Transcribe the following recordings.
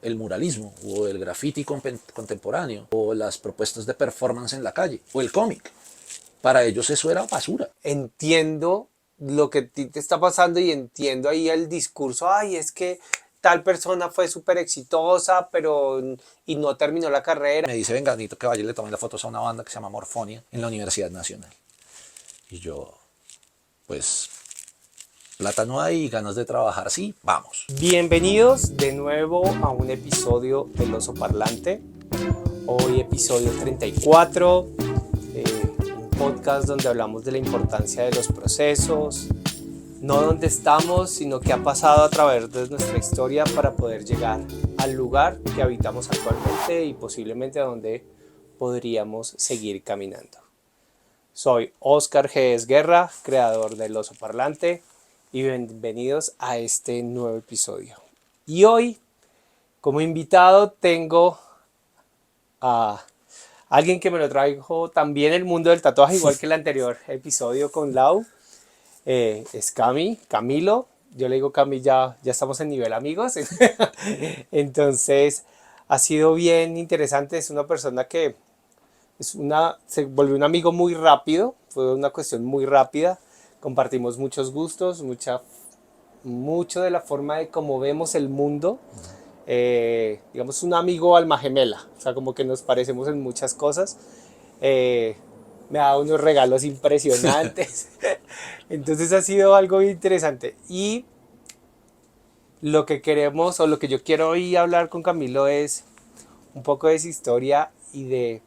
el muralismo o el graffiti contemporáneo o las propuestas de performance en la calle o el cómic. Para ellos eso era basura. Entiendo lo que a ti te está pasando y entiendo ahí el discurso, ay, es que tal persona fue súper exitosa, pero y no terminó la carrera. Me dice, venga, necesito que vaya y le tomen las fotos a una banda que se llama Morfonia en la Universidad Nacional. Y yo, pues, plata no hay, ganas de trabajar, sí, vamos. Bienvenidos de nuevo a un episodio del Oso Parlante. Hoy episodio 34, un podcast donde hablamos de la importancia de los procesos, no dónde estamos, sino qué ha pasado a través de nuestra historia para poder llegar al lugar que habitamos actualmente y posiblemente a donde podríamos seguir caminando. Soy Oscar G. Guerra, creador del Oso Parlante, y bienvenidos a este nuevo episodio. Y hoy, como invitado, tengo a alguien que me lo trajo también el mundo del tatuaje, igual que el anterior episodio con Lau. Es Camilo. Yo le digo Cami, ya estamos en nivel amigos. Entonces, ha sido bien interesante. Es una persona que se volvió un amigo muy rápido. Fue una cuestión muy rápida. Compartimos muchos gustos, mucho de la forma de cómo vemos el mundo. Digamos, un amigo alma gemela. O sea, como que nos parecemos en muchas cosas. Me ha dado unos regalos impresionantes. Entonces ha sido algo interesante. Y lo que queremos, o lo que yo quiero hoy hablar con Camilo es un poco de su historia y de...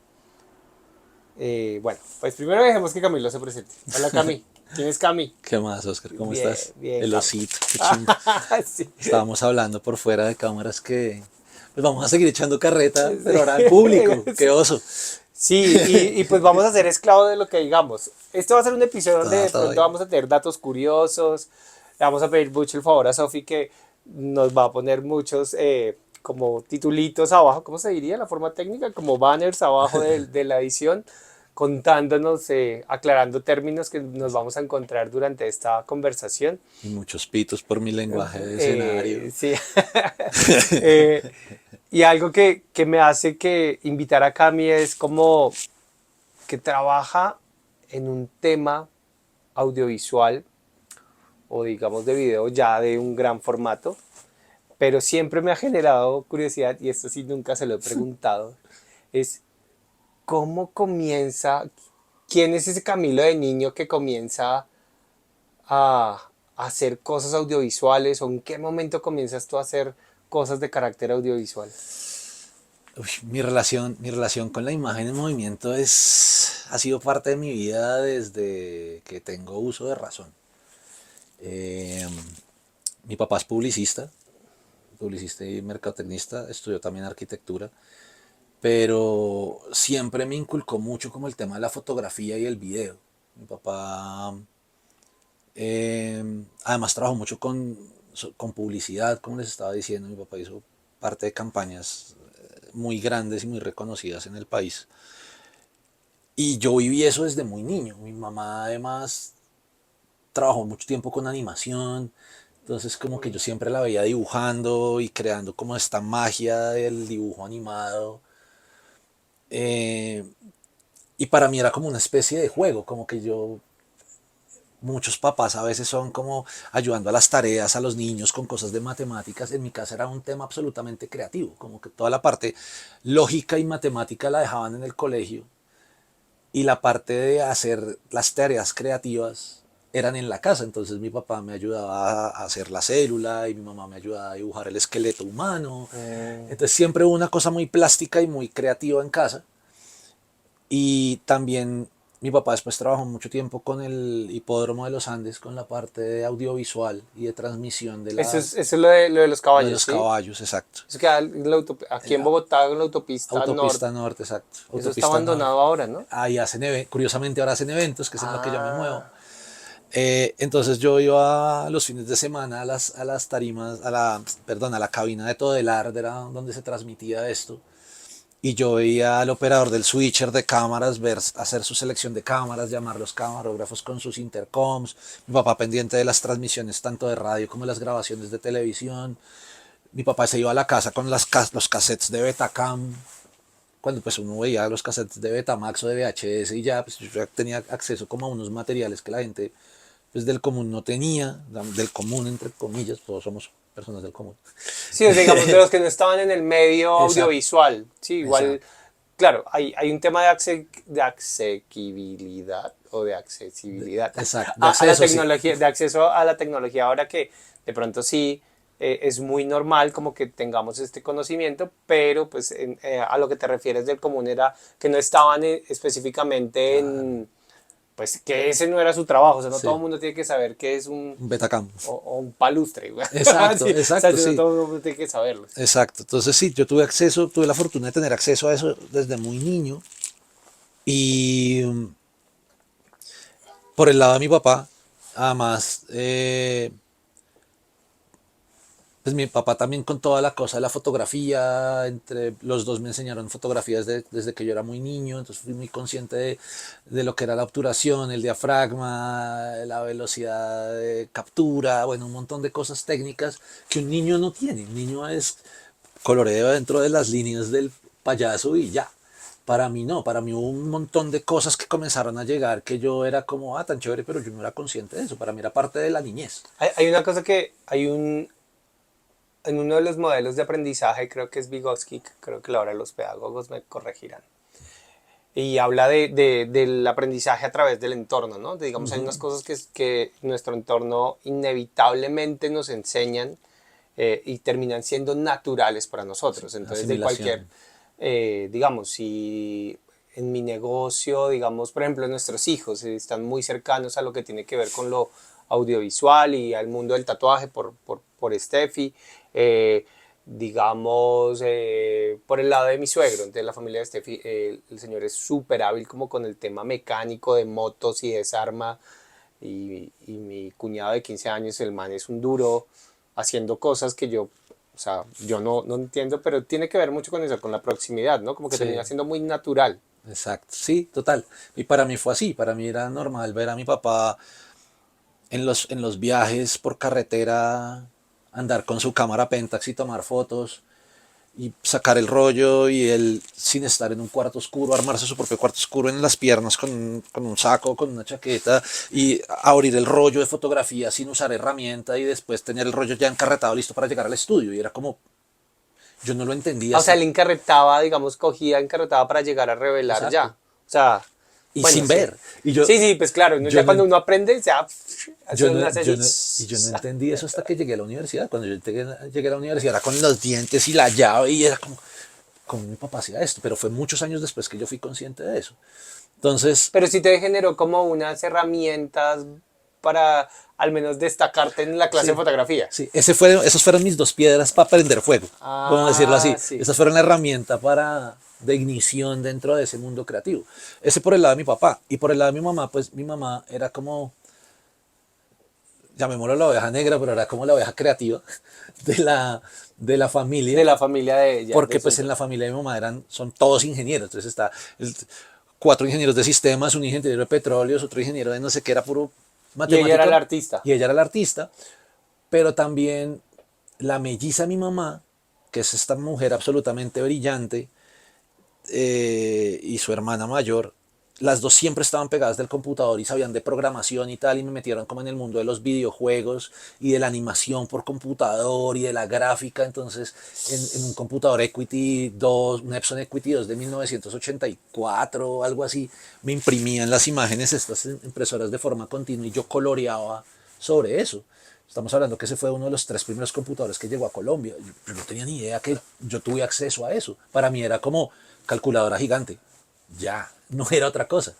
bueno, pues primero dejemos que Camilo se presente. Hola Cami, ¿quién es Cami? ¿Qué más, Oscar? ¿Cómo Bien, estás? bien, El Cami. osito, qué chimba. Sí. Estábamos hablando por fuera de cámaras que pues vamos a seguir echando carreta, pero ahora al público. ¡Qué oso! Sí, y pues vamos a ser esclavos de lo que digamos. Este va a ser un episodio donde de Todo pronto bien. vamos a tener datos curiosos. Le vamos a pedir mucho el favor a Sofi que nos va a poner muchos como titulitos abajo, ¿cómo se diría la forma técnica? Como banners abajo de la edición, contándonos, aclarando términos que nos vamos a encontrar durante esta conversación. Y muchos pitos por mi lenguaje de escenario. Sí. Eh, y algo que me hace que invitar a Cami es como que trabaja en un tema audiovisual o digamos de video ya de un gran formato, pero siempre me ha generado curiosidad y esto sí nunca se lo he preguntado, es cómo comienza, quién es ese Camilo de niño que comienza a hacer cosas audiovisuales o en qué momento comienzas tú a hacer cosas de carácter audiovisual. Uy, mi relación con la imagen en movimiento ha sido parte de mi vida desde que tengo uso de razón. Eh, Mi papá es publicista y mercadotecnista, estudió también arquitectura, pero siempre me inculcó mucho como el tema de la fotografía y el video. Mi papá además trabajó mucho con publicidad, como les estaba diciendo. Mi papá hizo parte de campañas muy grandes y muy reconocidas en el país. Y yo viví eso desde muy niño. Mi mamá además trabajó mucho tiempo con animación, entonces como que yo siempre la veía dibujando y creando como esta magia del dibujo animado. Eh, y para mí era como una especie de juego, como que muchos papás a veces son como ayudando a las tareas a los niños con cosas de matemáticas. En mi casa era un tema absolutamente creativo, como que toda la parte lógica y matemática la dejaban en el colegio y la parte de hacer las tareas creativas eran en la casa. Entonces mi papá me ayudaba a hacer la célula y mi mamá me ayudaba a dibujar el esqueleto humano. Entonces siempre hubo una cosa muy plástica y muy creativa en casa. Y también mi papá después trabajó mucho tiempo con el Hipódromo de los Andes, con la parte de audiovisual y de transmisión de Eso es lo de los lo de caballos, los ¿sí? caballos, exacto. Eso queda aquí en Bogotá, en la autopista norte. Autopista Norte, exacto. Eso está Autopista Norte. abandonado ahora, ¿no? Ahí curiosamente ahora hacen eventos, que es en lo que yo me muevo. Ah, Entonces yo iba los fines de semana a las tarimas, perdón, a la cabina de Todelar, era donde se transmitía esto. Y yo veía al operador del switcher de cámaras hacer su selección de cámaras, llamar a los camarógrafos con sus intercoms, mi papá pendiente de las transmisiones tanto de radio como de las grabaciones de televisión. Mi papá se iba a la casa con los cassettes de Betacam, cuando pues uno veía los cassettes de Betamax o de VHS y ya, pues yo ya tenía acceso como a unos materiales que la gente pues del común no tenía, del común entre comillas, todos somos personas del común. Sí, o sea, digamos, de los que no estaban en el medio Exacto, audiovisual. Sí, igual, exacto. claro, hay un tema de asequibilidad o de accesibilidad Exacto, de a la acceso, sí. tecnología, de acceso a la tecnología ahora que de pronto sí es muy normal como que tengamos este conocimiento, pero pues a lo que te refieres del común era que no estaban específicamente Claro, en, pues que ese no era su trabajo, o sea, no todo sí. el mundo tiene que saber qué es Un Betacam. o un palustre, güey. Exacto, Sí, o sea, exacto, no sí. todo el mundo tiene que saberlo. Exacto. Entonces sí, yo tuve acceso, tuve la fortuna de tener acceso a eso desde muy niño. Y por el lado de mi papá, además, pues mi papá también con toda la cosa de la fotografía, entre los dos me enseñaron fotografía desde que yo era muy niño, entonces fui muy consciente de lo que era la obturación, el diafragma, la velocidad de captura, bueno, un montón de cosas técnicas que un niño no tiene. Un niño es coloreo dentro de las líneas del payaso y ya. Para mí no, para mí hubo un montón de cosas que comenzaron a llegar que yo era como, tan chévere, pero yo no era consciente de eso, para mí era parte de la niñez. Hay una cosa que hay en uno de los modelos de aprendizaje, creo que es Vygotsky, creo que ahora los pedagogos me corregirán, y habla del aprendizaje a través del entorno, ¿no? Digamos, hay unas cosas que nuestro entorno inevitablemente nos enseñan y terminan siendo naturales para Sí, nosotros. Entonces, de cualquier, asimilación. digamos, si en mi negocio, digamos, por ejemplo, nuestros hijos están muy cercanos a lo que tiene que ver con lo audiovisual y al mundo del tatuaje por Steffi. Digamos, por el lado de mi suegro, de la familia de Steffi, el señor es súper hábil como con el tema mecánico de motos y desarma. Y mi cuñado de 15 años, el man es un duro haciendo cosas que yo, o sea, yo no entiendo, pero tiene que ver mucho con eso, con la proximidad, ¿no? Como que Sí, termina siendo muy natural. exacto. Sí, total. Y para mí fue así, para mí era normal ver a mi papá en los viajes por carretera, andar con su cámara Pentax y tomar fotos y sacar el rollo y él sin estar en un cuarto oscuro, armarse su propio cuarto oscuro en las piernas con un saco, con una chaqueta y abrir el rollo de fotografía sin usar herramienta y después tener el rollo ya encarretado listo para llegar al estudio y era como, yo no lo entendía O sea, hasta, él encarretaba, digamos, cogía encarretaba para llegar a revelar ya. exacto, O sea, y bueno, sin sí. ver. Y yo, Sí, sí, pues claro, ya yo no, cuando uno aprende, ya hace yo no, una hace yo así. no, y yo no entendí eso hasta que llegué a la universidad. Cuando yo llegué a la universidad era con los dientes y la llave y era como, como mi papá hacía esto, pero fue muchos años después que yo fui consciente de eso. Entonces, Pero sí te generó como unas herramientas para al menos destacarte en la clase de sí, fotografía. sí, esos fueron mis dos piedras para prender fuego, vamos a decirlo Ah, así. sí. Esas fueron la herramienta de ignición dentro de ese mundo creativo. Ese por el lado de mi papá. Y por el lado de mi mamá, pues mi mamá era como, llamémoslo la oveja negra, pero era como la oveja creativa de de la De familia. la familia de ella, de Porque su pues en la entorno. familia de mi mamá son todos ingenieros. Entonces está el, cuatro ingenieros de sistemas, un ingeniero de petróleos, otro ingeniero de no sé qué, era puro Y ella era la matemático. artista. Y ella era la artista. Pero también la melliza de mi mamá, que es esta mujer absolutamente brillante, y su hermana mayor, las dos siempre estaban pegadas del computador y sabían de programación y tal, y me metieron como en el mundo de los videojuegos y de la animación por computador y de la gráfica. Entonces, en un computador Equity 2, un Epson Equity 2 de 1984 o algo así, me imprimían las imágenes estas impresoras de forma continua y yo coloreaba sobre eso. Estamos hablando que ese fue uno de los tres primeros computadores que llegó a Colombia. Yo no tenía ni idea que yo tuve acceso a eso. Para mí era como calculadora gigante. Ya, no era otra cosa.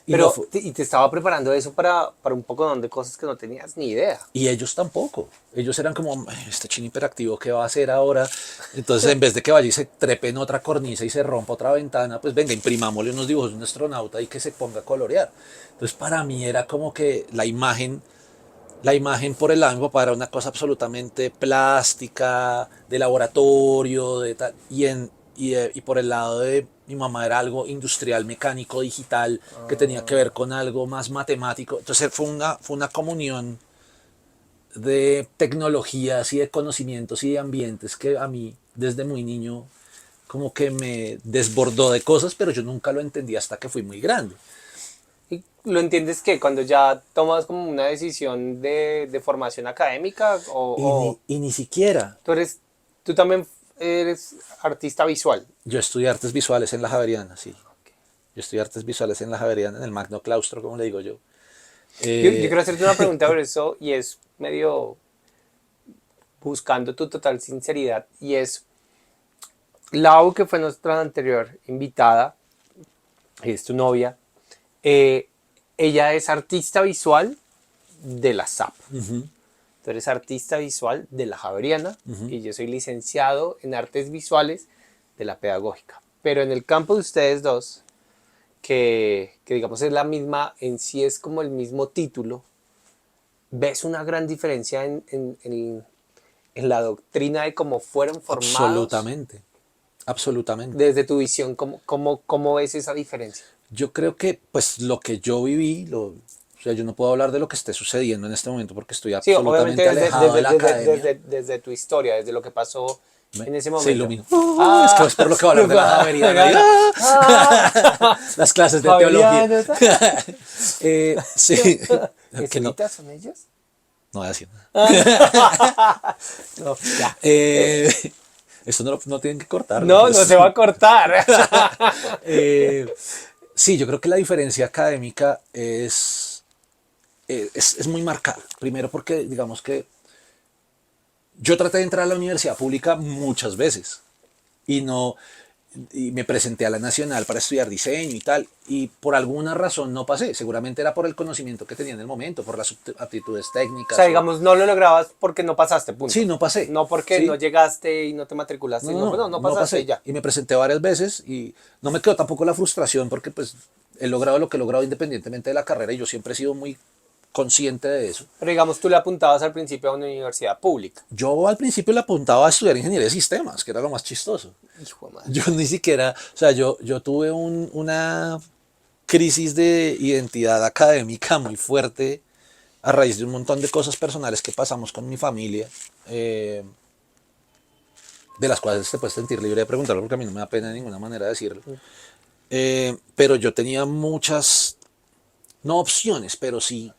Y no Pero, fue, y te estaba preparando eso para un poco de cosas que no tenías ni idea. y ellos tampoco. Ellos eran como, este chino hiperactivo, ¿qué va a hacer ahora? Entonces, en vez de que vaya y se trepe en otra cornisa y se rompa otra ventana, pues venga, imprimámosle unos dibujos de un astronauta y que se ponga a colorear. Entonces, para mí era como que la imagen por el lado de mi papá era una cosa absolutamente plástica, de laboratorio, de tal, y por el lado de mi mamá era algo industrial, mecánico, digital, que tenía que ver con algo más matemático. Entonces fue una comunión de tecnologías y de conocimientos y de ambientes que a mí desde muy niño como que me desbordó de cosas, pero yo nunca lo entendí hasta que fui muy grande. ¿Y lo entiendes que cuando ya tomas como una decisión de formación académica o Y ni siquiera. tú eres, tú también eres artista visual? Yo estudié artes visuales en la Javeriana, sí. Yo estudié artes visuales en la Javeriana, en el Magno Claustro, como le digo yo. Yo Eh, quiero hacerte una pregunta sobre eso y es medio buscando tu total sinceridad y es Lau, que fue nuestra anterior invitada, es tu novia, eh, ella es artista visual de la SAP. uh-huh, Tú eres artista visual de la Javeriana y yo soy licenciado en artes visuales de la Pedagógica. Pero en el campo de ustedes dos, que digamos es la misma, en sí es como el mismo título, ¿ves una gran diferencia en la doctrina de cómo fueron formados? absolutamente, absolutamente. Desde tu visión, ¿cómo ves esa diferencia? Yo creo que, pues, lo que yo viví, o sea, yo no puedo hablar de lo que esté sucediendo en este momento porque estoy Sí, obviamente absolutamente alejado de la academia. desde tu historia, desde lo que pasó en ese Se momento. ilumina. Es que Ah, es por lo que va a hablar de la Javeriana. Las clases de teología. Javeriana. Sí. Que no, ¿Jesuitas son ellos? no voy a decir nada. No, ya. Esto no tienen que cortar. No, no se va a cortar. Eh, sí, yo creo que la diferencia académica es muy marcada. Primero porque, digamos que yo traté de entrar a la universidad pública muchas veces y no y me presenté a la Nacional para estudiar diseño y tal, y por alguna razón no pasé. Seguramente era por el conocimiento que tenía en el momento, por las aptitudes O sea, técnicas. digamos, no lo lograbas porque no pasaste, punto. Sí, no pasé. No porque Sí. no llegaste y no te matriculaste, No, no, pues no pasaste y pasé. ya. Y me presenté varias veces y no me quedó tampoco la frustración porque pues he logrado lo que he logrado independientemente de la carrera y yo siempre he sido muy consciente de eso. Pero digamos, tú le apuntabas al principio a una universidad pública. Yo al principio le apuntaba a estudiar ingeniería de sistemas, que era lo más chistoso. Hijo de madre. Yo ni siquiera, o sea, yo tuve una crisis de identidad académica muy fuerte a raíz de un montón de cosas personales que pasamos con mi familia, de las cuales te puedes sentir libre de preguntarlo porque a mí no me da pena de ninguna manera decirlo. Pero yo tenía muchas, no opciones, pero sí,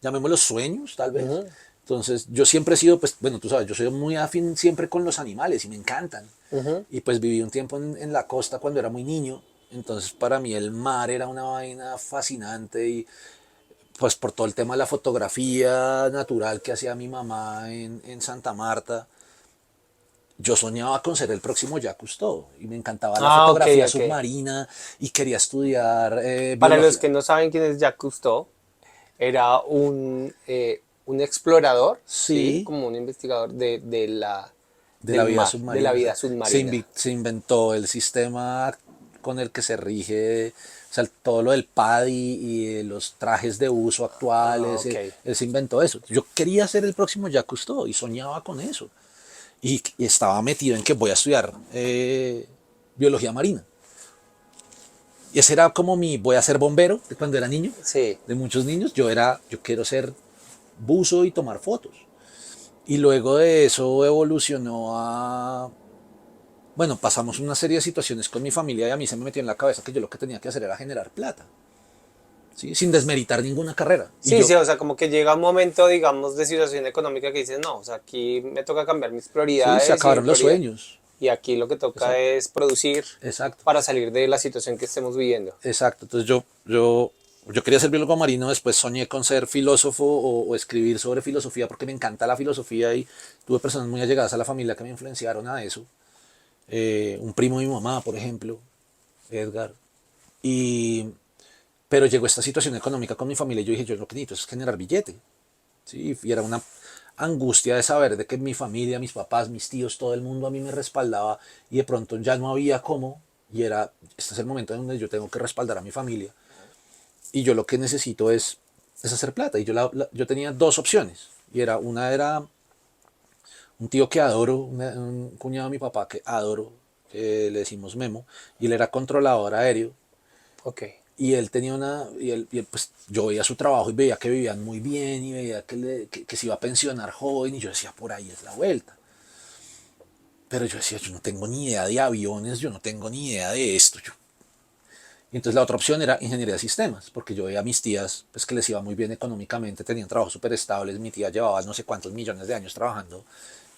llamémoslos sueños, tal vez. Ujú. Entonces, yo siempre he sido, pues, bueno, tú sabes, yo soy muy afín siempre con los animales y me encantan. Ujú. Y pues viví un tiempo en la costa cuando era muy niño. Entonces, para mí el mar era una vaina fascinante y pues por todo el tema de la fotografía natural que hacía mi mamá en Santa Marta, yo soñaba con ser el próximo Jacques Cousteau y me encantaba la Ah, ok, fotografía ok. submarina y quería estudiar Para los biología. que no saben quién es Jacques Cousteau, era un explorador, ¿sí? Sí, Como un investigador de la del vida mar, de la submarina. vida submarina. Se inventó el sistema con el que se rige, o sea, todo lo del PADI y los trajes de uso Ah, actuales. ok. Él se inventó eso. Yo quería ser el próximo Jacques Cousteau y soñaba con eso. Y estaba metido en que voy a estudiar biología marina. Y ese era como voy a ser bombero de cuando era niño, Sí. de muchos niños. Yo quiero ser buzo y tomar fotos. Y luego de eso evolucionó a, bueno, pasamos una serie de situaciones con mi familia y a mí se me metió en la cabeza que yo lo que tenía que hacer era generar plata, ¿sí? Sin desmeritar ninguna carrera. Y Sí, yo, sí, o sea, como que llega un momento, digamos, de situación económica que dices, no, o sea, aquí me toca cambiar mis sí, se prioridades y mi acabaron los prioridad. sueños. Y aquí lo que toca Exacto, es producir exacto, para salir de la situación que estemos viviendo. exacto. Entonces yo quería ser biólogo marino, después soñé con ser filósofo o escribir sobre filosofía porque me encanta la filosofía y tuve personas muy allegadas a la familia que me influenciaron a eso. Un primo de mi mamá, por ejemplo, Edgar. Y, pero llegó esta situación económica con mi familia y yo dije, yo lo que necesito es generar billete. ¿Sí? Y era una angustia de saber de que mi familia, mis papás, mis tíos, todo el mundo a mí me respaldaba y de pronto ya no había cómo. Y era, este es el momento en donde yo tengo que respaldar a mi familia. Y yo lo que necesito es hacer plata. Y yo tenía dos opciones. Y una era un tío que adoro, un cuñado de mi papá que adoro, que le decimos Memo, y él era controlador aéreo. Ok. Y él tenía pues yo veía su trabajo y veía que vivían muy bien y veía que se iba a pensionar joven y yo decía, por ahí es la vuelta. Pero yo decía, yo no tengo ni idea de aviones, yo no tengo ni idea de esto. Y entonces la otra opción era ingeniería de sistemas, porque yo veía a mis tías pues, que les iba muy bien económicamente, tenían trabajos súper estables, mi tía llevaba no sé cuántos millones de años trabajando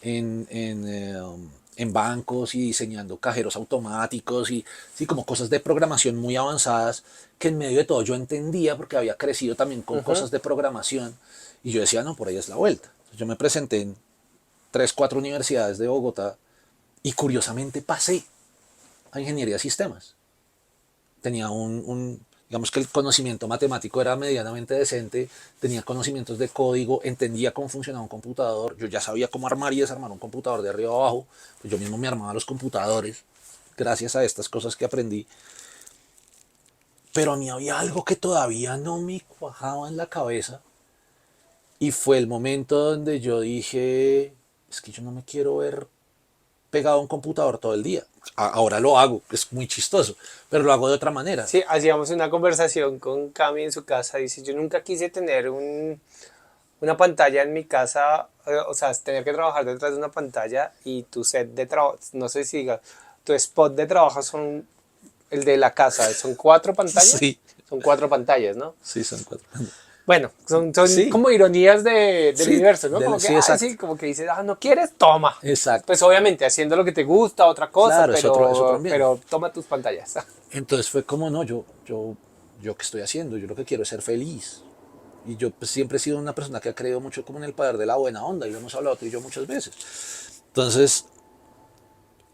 en bancos y diseñando cajeros automáticos y sí, como cosas de programación muy avanzadas que en medio de todo yo entendía porque había crecido también con cosas de programación y yo decía, no, por ahí es la vuelta. Entonces yo me presenté en 3, 4 universidades de Bogotá y curiosamente pasé a ingeniería de sistemas. Tenía digamos que el conocimiento matemático era medianamente decente, tenía conocimientos de código, entendía cómo funcionaba un computador, yo ya sabía cómo armar y desarmar un computador de arriba a abajo, pues yo mismo me armaba los computadores gracias a estas cosas que aprendí. Pero a mí había algo que todavía no me cuajaba en la cabeza y fue el momento donde yo dije, es que yo no me quiero ver pegado a un computador todo el día. Ahora lo hago, es muy chistoso, pero lo hago de otra manera. Sí, hacíamos una conversación con Cami en su casa. Dice, yo nunca quise tener una pantalla en mi casa, o sea, tener que trabajar detrás de una pantalla y tu set de trabajo, no sé si diga, tu spot de trabajo son el de la casa, ¿son 4 pantallas? Sí, Son 4 pantallas, ¿no? sí, son 4. Bueno, son Sí, como ironías del sí, universo, ¿no? Como que, sí, exacto. sí, como que dices, ¿no quieres? Toma. Exacto. Pues obviamente haciendo lo que te gusta, otra cosa, Claro, es otro ambiente. pero toma tus pantallas. Entonces fue como, no, yo qué estoy haciendo, yo lo que quiero es ser feliz. Y yo pues, siempre he sido una persona que ha creído mucho como en el poder de la buena onda, y lo hemos hablado tú y yo muchas veces. Entonces,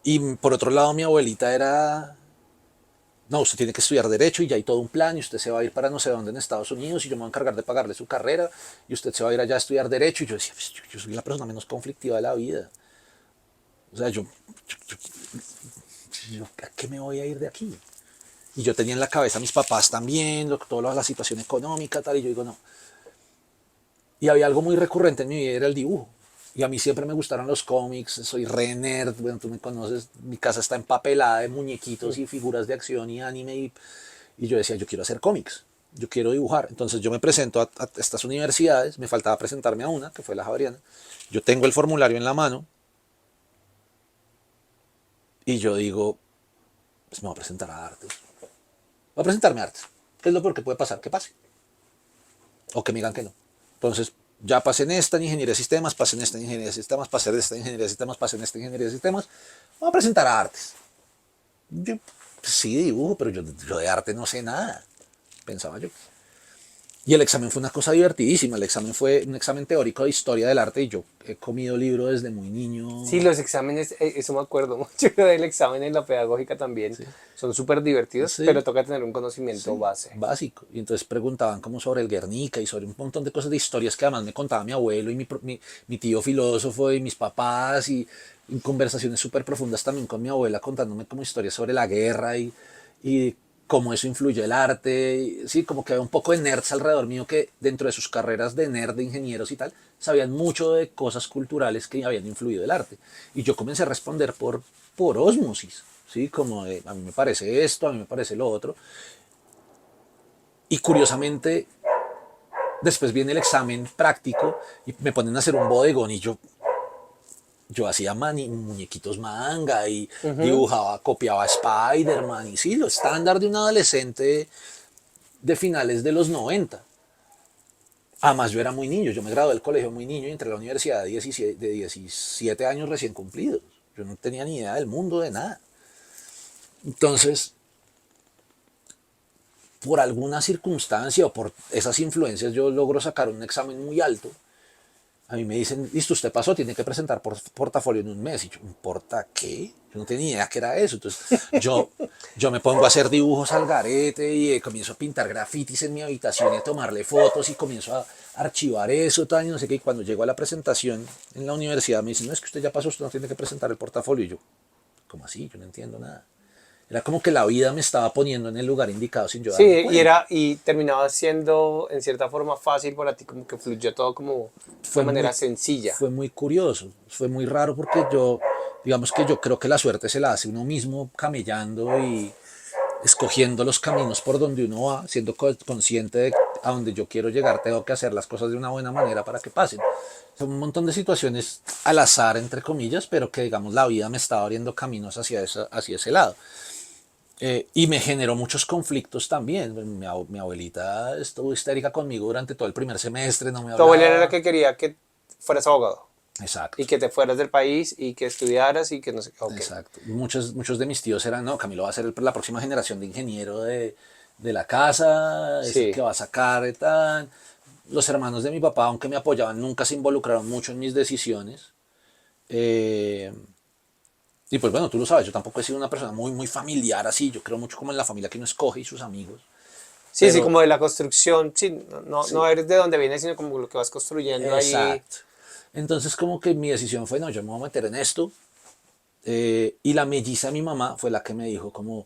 y por otro lado mi abuelita era, no, usted tiene que estudiar Derecho y ya hay todo un plan y usted se va a ir para no sé dónde en Estados Unidos y yo me voy a encargar de pagarle su carrera y usted se va a ir allá a estudiar Derecho. Y yo decía, pues, yo soy la persona menos conflictiva de la vida. O sea, ¿a qué me voy a ir de aquí? Y yo tenía en la cabeza a mis papás también, toda la situación económica, tal, y yo digo, no. Y había algo muy recurrente en mi vida, era el dibujo. Y a mí siempre me gustaron los cómics, soy re nerd, bueno, tú me conoces, mi casa está empapelada de muñequitos y figuras de acción y anime, y yo decía, yo quiero hacer cómics, yo quiero dibujar. Entonces yo me presento a estas universidades, me faltaba presentarme a una, que fue la Javeriana, yo tengo el formulario en la mano, y yo digo, pues me voy a presentar a artes. Voy a presentarme a artes. ¿Qué es lo peor que puede pasar? Que pase. O que me digan que no. Entonces, ya pasé en esta en ingeniería de sistemas, pasé en esta en ingeniería de sistemas, pasé en esta en ingeniería de sistemas, pasé en esta en ingeniería de sistemas. Voy a presentar a artes. Yo pues, sí dibujo, pero yo de arte no sé nada, pensaba yo. Y el examen fue una cosa divertidísima. El examen fue un examen teórico de historia del arte y yo he comido libro desde muy niño. Sí, los exámenes, eso me acuerdo mucho del examen en la pedagógica también. Sí. Son súper divertidos, Sí. pero toca tener un conocimiento Sí, base. básico. Y entonces preguntaban como sobre el Guernica y sobre un montón de cosas de historias que además me contaba mi abuelo y mi tío filósofo y mis papás y conversaciones súper profundas también con mi abuela contándome como historias sobre la guerra y cómo eso influye el arte. Y, sí, como que había un poco de nerds alrededor mío que dentro de sus carreras de nerd, de ingenieros y tal, sabían mucho de cosas culturales que habían influido el arte. Y yo comencé a responder por ósmosis. ¿Sí? Como de, a mí me parece esto, a mí me parece lo otro. Y curiosamente, después viene el examen práctico y me ponen a hacer un bodegón y yo hacía muñequitos manga y dibujaba, copiaba Spider-Man y sí, lo estándar de un adolescente de finales de los 90. Además, yo era muy niño, yo me gradué del colegio muy niño y entré a la universidad de 17 años recién cumplidos. Yo no tenía ni idea del mundo, de nada. Entonces, por alguna circunstancia o por esas influencias, yo logro sacar un examen muy alto. A mí me dicen, listo, usted pasó, tiene que presentar portafolio en un mes. Y yo, ¿importa qué? Yo no tenía idea que era eso. Entonces, yo me pongo a hacer dibujos al garete y comienzo a pintar grafitis en mi habitación y a tomarle fotos y comienzo a archivar eso, tal, y no sé qué. Y cuando llego a la presentación en la universidad me dicen, no, es que usted ya pasó, usted no tiene que presentar el portafolio. Y yo, ¿cómo así? Yo no entiendo nada. Era como que la vida me estaba poniendo en el lugar indicado sin yo darme Sí, cuenta. y terminaba siendo en cierta forma fácil para ti, como que fluyó todo como de manera sencilla. Fue muy curioso, fue muy raro porque digamos que yo creo que la suerte se la hace uno mismo camellando y escogiendo los caminos por donde uno va, siendo consciente de a donde yo quiero llegar, tengo que hacer las cosas de una buena manera para que pasen. Son un montón de situaciones al azar, entre comillas, pero que digamos la vida me estaba abriendo caminos hacia ese lado. Y me generó muchos conflictos también. Mi abuelita estuvo histérica conmigo durante todo el primer semestre, no me Tu abuela era la hablaba. que quería que fueras abogado Exacto. y que te fueras del país y que estudiaras y que no sé qué. Ok. Exacto. Muchos de mis tíos eran, no, Camilo va a ser la próxima generación de ingeniero de la casa, es el que Sí. va a sacar tal. Los hermanos de mi papá, aunque me apoyaban, nunca se involucraron mucho en mis decisiones. Eh, y pues bueno, tú lo sabes, yo tampoco he sido una persona muy familiar así, yo creo mucho como en la familia que uno escoge y sus amigos. Sí, sí, Pero, como de la construcción. Sí, no sí, eres de donde vienes, sino como lo que vas construyendo ahí. exacto. Entonces como que mi decisión fue, no, yo me voy a meter en esto. Y la melliza de mi mamá fue la que me dijo como,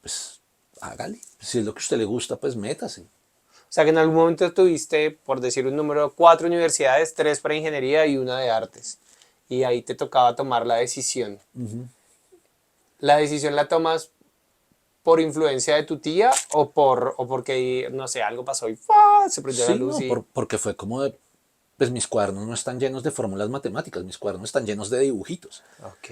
pues hágale, si es lo que a usted le gusta, pues métase. O sea, que en algún momento tuviste, por decir un número, 4 universidades, 3 para ingeniería y una de artes. Y ahí te tocaba tomar la decisión. ¿La decisión la tomas por influencia de tu tía o porque, no sé, algo pasó y ¡fua! Se prendió la Sí, luz no, y... porque fue como de, pues mis cuadernos no están llenos de fórmulas matemáticas, mis cuadernos están llenos de dibujitos. Ok.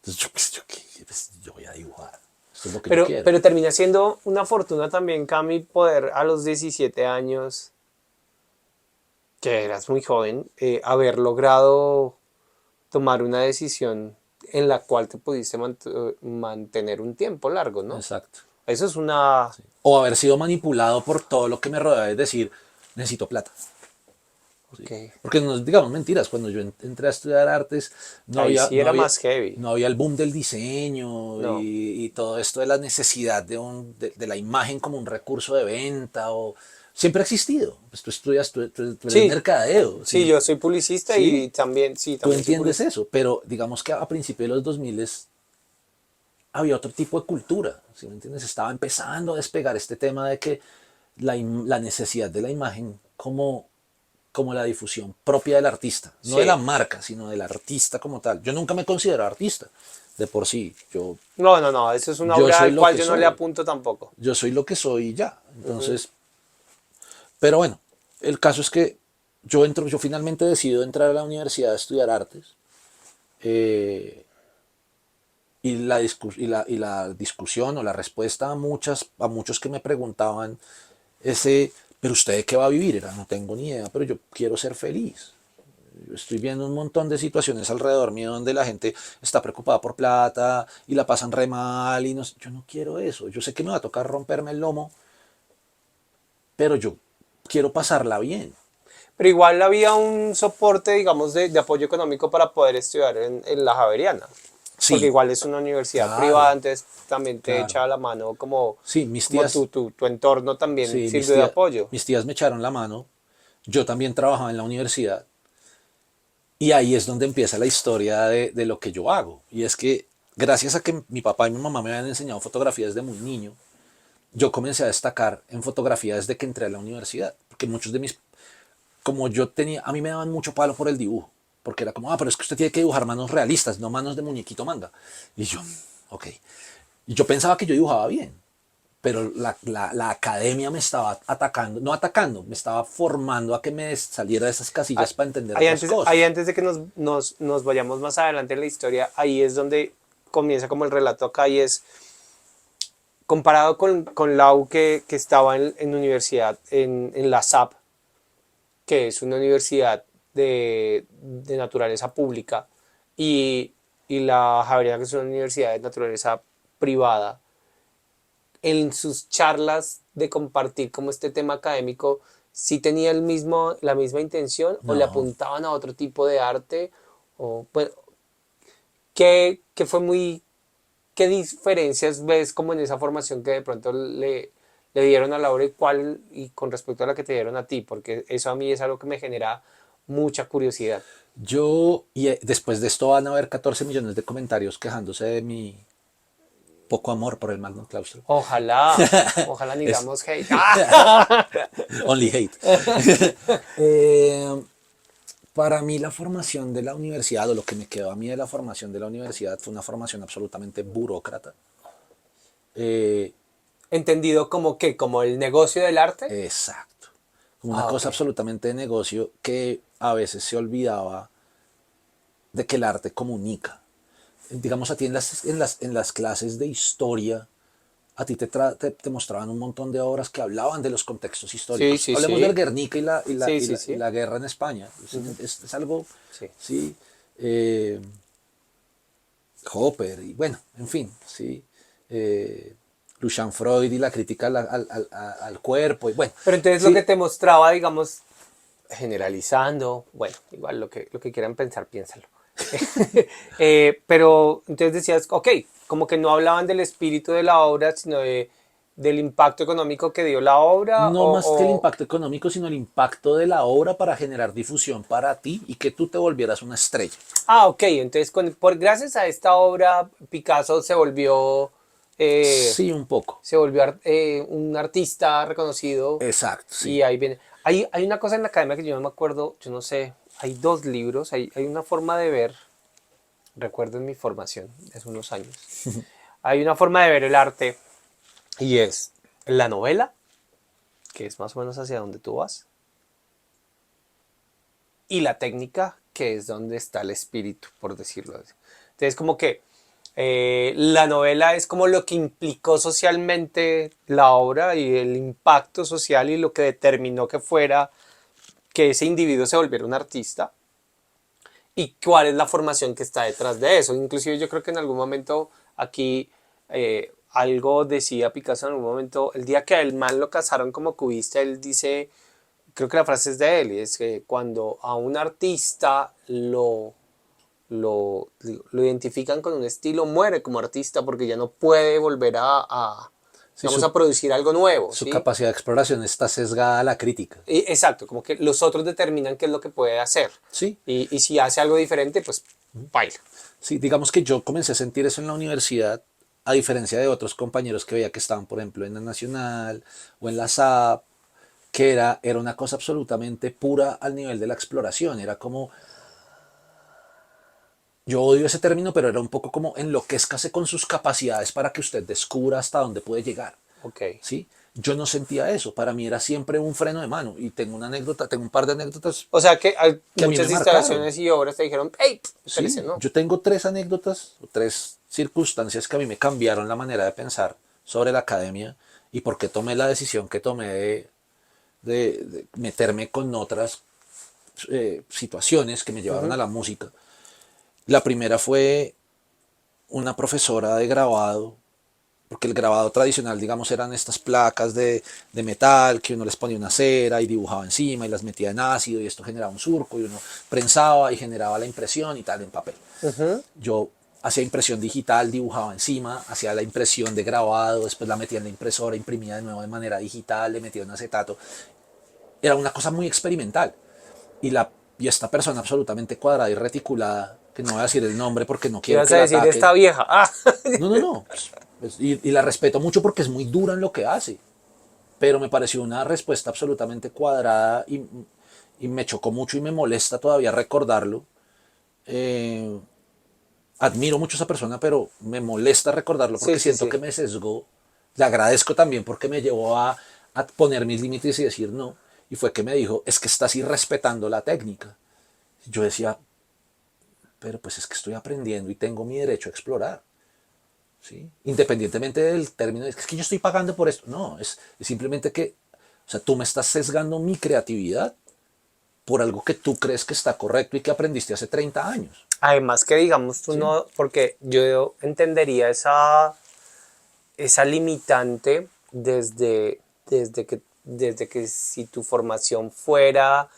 Entonces yo voy a dibujar, esto es lo que yo Pero, quiero. pero termina siendo una fortuna también, Cami, poder a los 17 años, que eras muy joven, haber logrado tomar una decisión en la cual te pudiste mantener un tiempo largo, ¿no? Exacto. Eso es una... O haber sido manipulado por todo lo que me rodea, es decir, necesito plata. ¿Sí? Ok. Porque no digamos mentiras, cuando yo entré a estudiar artes no Ahí había, sí era más heavy. no había el boom del diseño No. y todo esto de la necesidad de la imagen como un recurso de venta. Siempre ha existido. Pues tú estudias, tú eres Sí, mercadeo, sí, ¿sí? yo soy publicista Sí, y también, sí, tú también soy entiendes publicista. eso, pero digamos que a principios de los 2000 había otro tipo de cultura, ¿sí me entiendes? Estaba empezando a despegar este tema de que la necesidad de la imagen como la difusión propia del artista, no de la Sí. marca, sino del artista como tal. Yo nunca me considero artista, de por sí, No, eso es una yo obra soy al lo cual que yo no le soy, apunto tampoco. yo soy lo que soy y ya. Ujú. Entonces, pero bueno, el caso es que yo finalmente decido entrar a la universidad a estudiar artes. eh, y la discusión o la respuesta a muchos que me preguntaban ese, pero usted de qué va a vivir, era, no tengo ni idea, pero yo quiero ser feliz. Yo estoy viendo un montón de situaciones alrededor mío donde la gente está preocupada por plata y la pasan re mal y no, yo no quiero eso. Yo sé que me va a tocar romperme el lomo, pero yo quiero pasarla bien. Pero igual había un soporte, digamos, de apoyo económico para poder estudiar en la Javeriana. Porque Sí, igual es una universidad privada, claro, entonces también te claro. echa la mano como, Sí, como tu entorno también sí, sirve de apoyo. mis tías me echaron la mano. Yo también trabajaba en la universidad. Y ahí es donde empieza la historia de lo que yo hago. Y es que gracias a que mi papá y mi mamá me habían enseñado fotografía desde muy niño, yo comencé a destacar en fotografía desde que entré a la universidad. Porque muchos de mis, como yo tenía, a mí me daban mucho palo por el dibujo. Porque era como, pero es que usted tiene que dibujar manos realistas, no manos de muñequito manga. Y yo, ok. Y yo pensaba que yo dibujaba bien, pero la academia me estaba atacando, no atacando, me estaba formando a que me saliera de esas Ah, casillas para entender Ahí otras antes, ahí cosas. antes de que nos vayamos más adelante en la historia, ahí es donde comienza como el relato acá y es comparado con Lau que estaba en universidad, en la SAP, que es una universidad de naturaleza pública, y, y la Javeriana, que es una universidad de naturaleza privada, en sus charlas de compartir como este tema académico, ¿sí tenía la misma intención o le No, apuntaban a otro tipo de arte? O, bueno, ¿qué qué diferencias ves como en esa formación que de pronto le dieron a Laura y con respecto a la que te dieron a ti? Porque eso a mí es algo que me genera mucha curiosidad. después de esto van a haber 14 millones de comentarios quejándose de mi poco amor por el Magno Claustro. Ojalá ni Es damos hate. only hate. Para mí la formación de la universidad, o lo que me quedó a mí de la formación de la universidad, fue una formación absolutamente burócrata. Eh, Entendido como que, como el negocio del arte. exacto. Como una Ah, ok. cosa absolutamente de negocio que a veces se olvidaba de que el arte comunica. Digamos, a ti en las clases de historia, a ti te mostraban un montón de obras que hablaban de los contextos Sí, históricos. sí, Hablemos del sí. Guernica Sí, sí, y sí. la guerra en España. Ujú. Es algo, Sí. sí, eh, Hopper, y bueno, en fin, sí. Eh, Lucian Freud y la crítica al cuerpo, y bueno, Pero entonces lo que sí, te mostraba, digamos, generalizando, bueno, igual lo que quieran pensar, piénsalo. Pero entonces decías, ok, como que no hablaban del espíritu de la obra, sino del impacto económico que dio la obra, no más que el impacto económico, sino el impacto de la obra para generar difusión para ti y que tú te volvieras una estrella. Ah, ok, entonces gracias a esta obra Picasso eh, Sí, un poco. se volvió un artista reconocido Exacto, y sí. ahí viene. Hay una cosa en la academia que yo no me acuerdo, yo no sé, hay dos libros, hay una forma de ver, recuerdo en mi formación de hace unos años, hay una forma de ver el arte y es la novela, que es más o menos hacia donde tú vas, y la técnica, que es donde está el espíritu, por decirlo así. Entonces, como que la novela es como lo que implicó socialmente la obra y el impacto social y lo que determinó que fuera que ese individuo se volviera un artista y cuál es la formación que está detrás de eso. Inclusive yo creo que en algún momento aquí algo decía Picasso en algún momento, el día que el man lo casaron como cubista, él dice, creo que la frase es de él, y es que cuando a un artista lo identifican con un estilo, muere como artista porque ya no puede volver Sí, digamos, a producir algo nuevo, su ¿sí? capacidad de exploración está sesgada a la crítica. Exacto, como que los otros determinan qué es lo que puede hacer. Sí, Y si hace algo diferente, pues baila. sí, digamos que yo comencé a sentir eso en la universidad, a diferencia de otros compañeros que veía que estaban, por ejemplo, en la Nacional o en la SAP, que era una cosa absolutamente pura al nivel de la exploración. Era como, yo odio ese término, pero era un poco como enloquézcase con sus capacidades para que usted descubra hasta dónde puede llegar. Ok. ¿Sí? Yo no sentía eso, para mí era siempre un freno de mano y tengo una anécdota, tengo un par de anécdotas O sea que hay que a mí me muchas marcaron. instalaciones y obras te dijeron, hey, espérese, Sí, ¿no? yo tengo tres anécdotas o tres circunstancias que a mí me cambiaron la manera de pensar sobre la academia y por qué tomé la decisión que tomé de meterme con otras situaciones que me llevaron a Ujú. la música. La primera fue una profesora de grabado, porque el grabado tradicional, digamos, eran estas placas de metal que uno les ponía una cera y dibujaba encima y las metía en ácido y esto generaba un surco y uno prensaba y generaba la impresión y tal en papel. Ujú. Yo hacía impresión digital, dibujaba encima, hacía la impresión de grabado, después la metía en la impresora, imprimía de nuevo de manera digital, le metía un acetato. Era una cosa muy experimental. Y, y esta persona absolutamente cuadrada y reticulada, que no voy a decir el nombre porque no quiero Ibas que a la decir esta ataquen. vieja. Ah. No, no, no. Y la respeto mucho porque es muy dura en lo que hace. Pero me pareció una respuesta absolutamente cuadrada y me chocó mucho y me molesta todavía recordarlo. Eh, Admiro mucho a esa persona, pero me molesta recordarlo Sí, porque sí, siento sí. que me sesgó. Le agradezco también porque me llevó a poner mis límites y decir no. Y fue que me dijo, es que estás irrespetando la técnica. Yo decía, pero pues es que estoy aprendiendo y tengo mi derecho a explorar. ¿Sí? Independientemente del término, es que yo estoy pagando por esto. No, es simplemente que, o sea, tú me estás sesgando mi creatividad por algo que tú crees que está correcto y que aprendiste hace 30 años. Además que digamos tú ¿Sí? no, porque yo entendería esa limitante desde que si tu formación fuera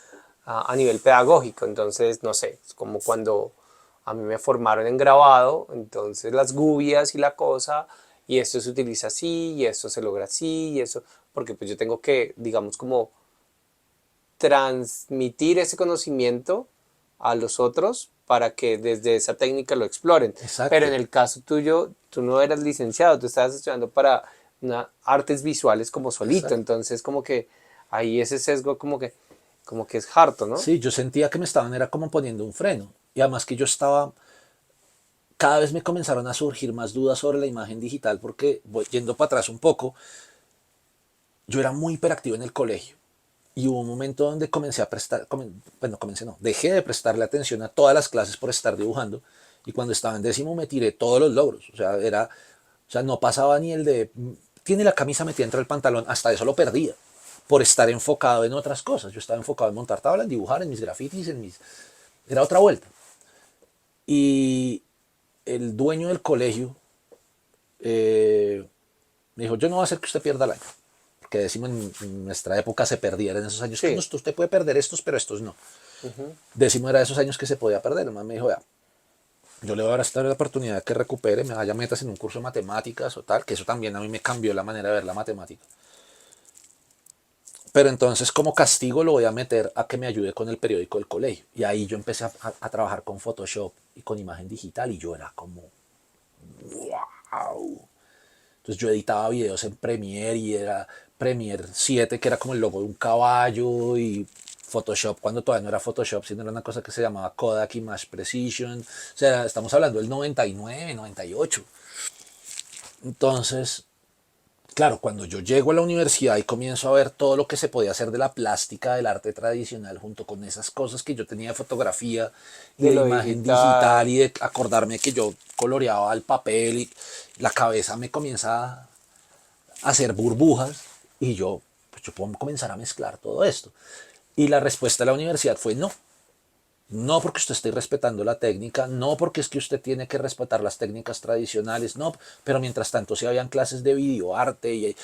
a nivel pedagógico, entonces, no sé, es como cuando a mí me formaron en grabado, entonces las gubias y la cosa, y esto se utiliza así, y esto se logra así, y eso, porque pues yo tengo que, digamos, como transmitir ese conocimiento a los otros para que desde esa técnica lo exploren. Pero en Exacto. el caso tuyo, tú no eras licenciado, tú estabas estudiando para artes visuales como solito, Exacto. entonces como que ahí ese sesgo como que es harto, ¿no? Sí, yo sentía que me estaban era como poniendo un freno. Y además que yo estaba cada vez me comenzaron a surgir más dudas sobre la imagen digital porque, yendo para atrás un poco, yo era muy hiperactivo en el colegio y hubo un momento donde comencé a prestar, bueno, comencé no, dejé de prestarle atención a todas las clases por estar dibujando y cuando estaba en décimo me tiré todos los logros, o sea, no pasaba ni el de, tiene la camisa metida entre el pantalón, hasta eso lo perdía por estar enfocado en otras cosas. Yo estaba enfocado en montar tablas, en dibujar, en mis grafitis, era otra vuelta. Y el dueño del colegio me dijo, yo no voy a hacer que usted pierda el año. Porque decimos en nuestra época se perdían en esos años. Que Sí. usted puede perder estos, pero estos no. Décimo era de esos años que se podía perder. El man me dijo, vea, yo le voy a dar esta la oportunidad de que recupere, me vaya metas en un curso de matemáticas o tal, que eso también a mí me cambió la manera de ver la matemática. Pero entonces como castigo lo voy a meter a que me ayude con el periódico del colegio. Y ahí yo empecé a trabajar con Photoshop y con imagen digital y yo era como, wow. Entonces yo editaba videos en Premiere y era Premiere 7, que era como el logo de un caballo, y Photoshop, cuando todavía no era Photoshop, sino era una cosa que se llamaba Kodak Image Precision. O sea, estamos hablando del 99, 98. Entonces, claro, cuando yo llego a la universidad y comienzo a ver todo lo que se podía hacer de la plástica, del arte tradicional, junto con esas cosas que yo tenía de fotografía y De de lo imagen digital digital. y de acordarme que yo coloreaba el papel y la cabeza me comienza a hacer burbujas y yo, pues yo puedo comenzar a mezclar todo esto. Y la respuesta de la universidad fue no. No porque usted esté respetando la técnica, no porque es que usted tiene que respetar las técnicas tradicionales, no, pero mientras tanto sí habían clases de videoarte y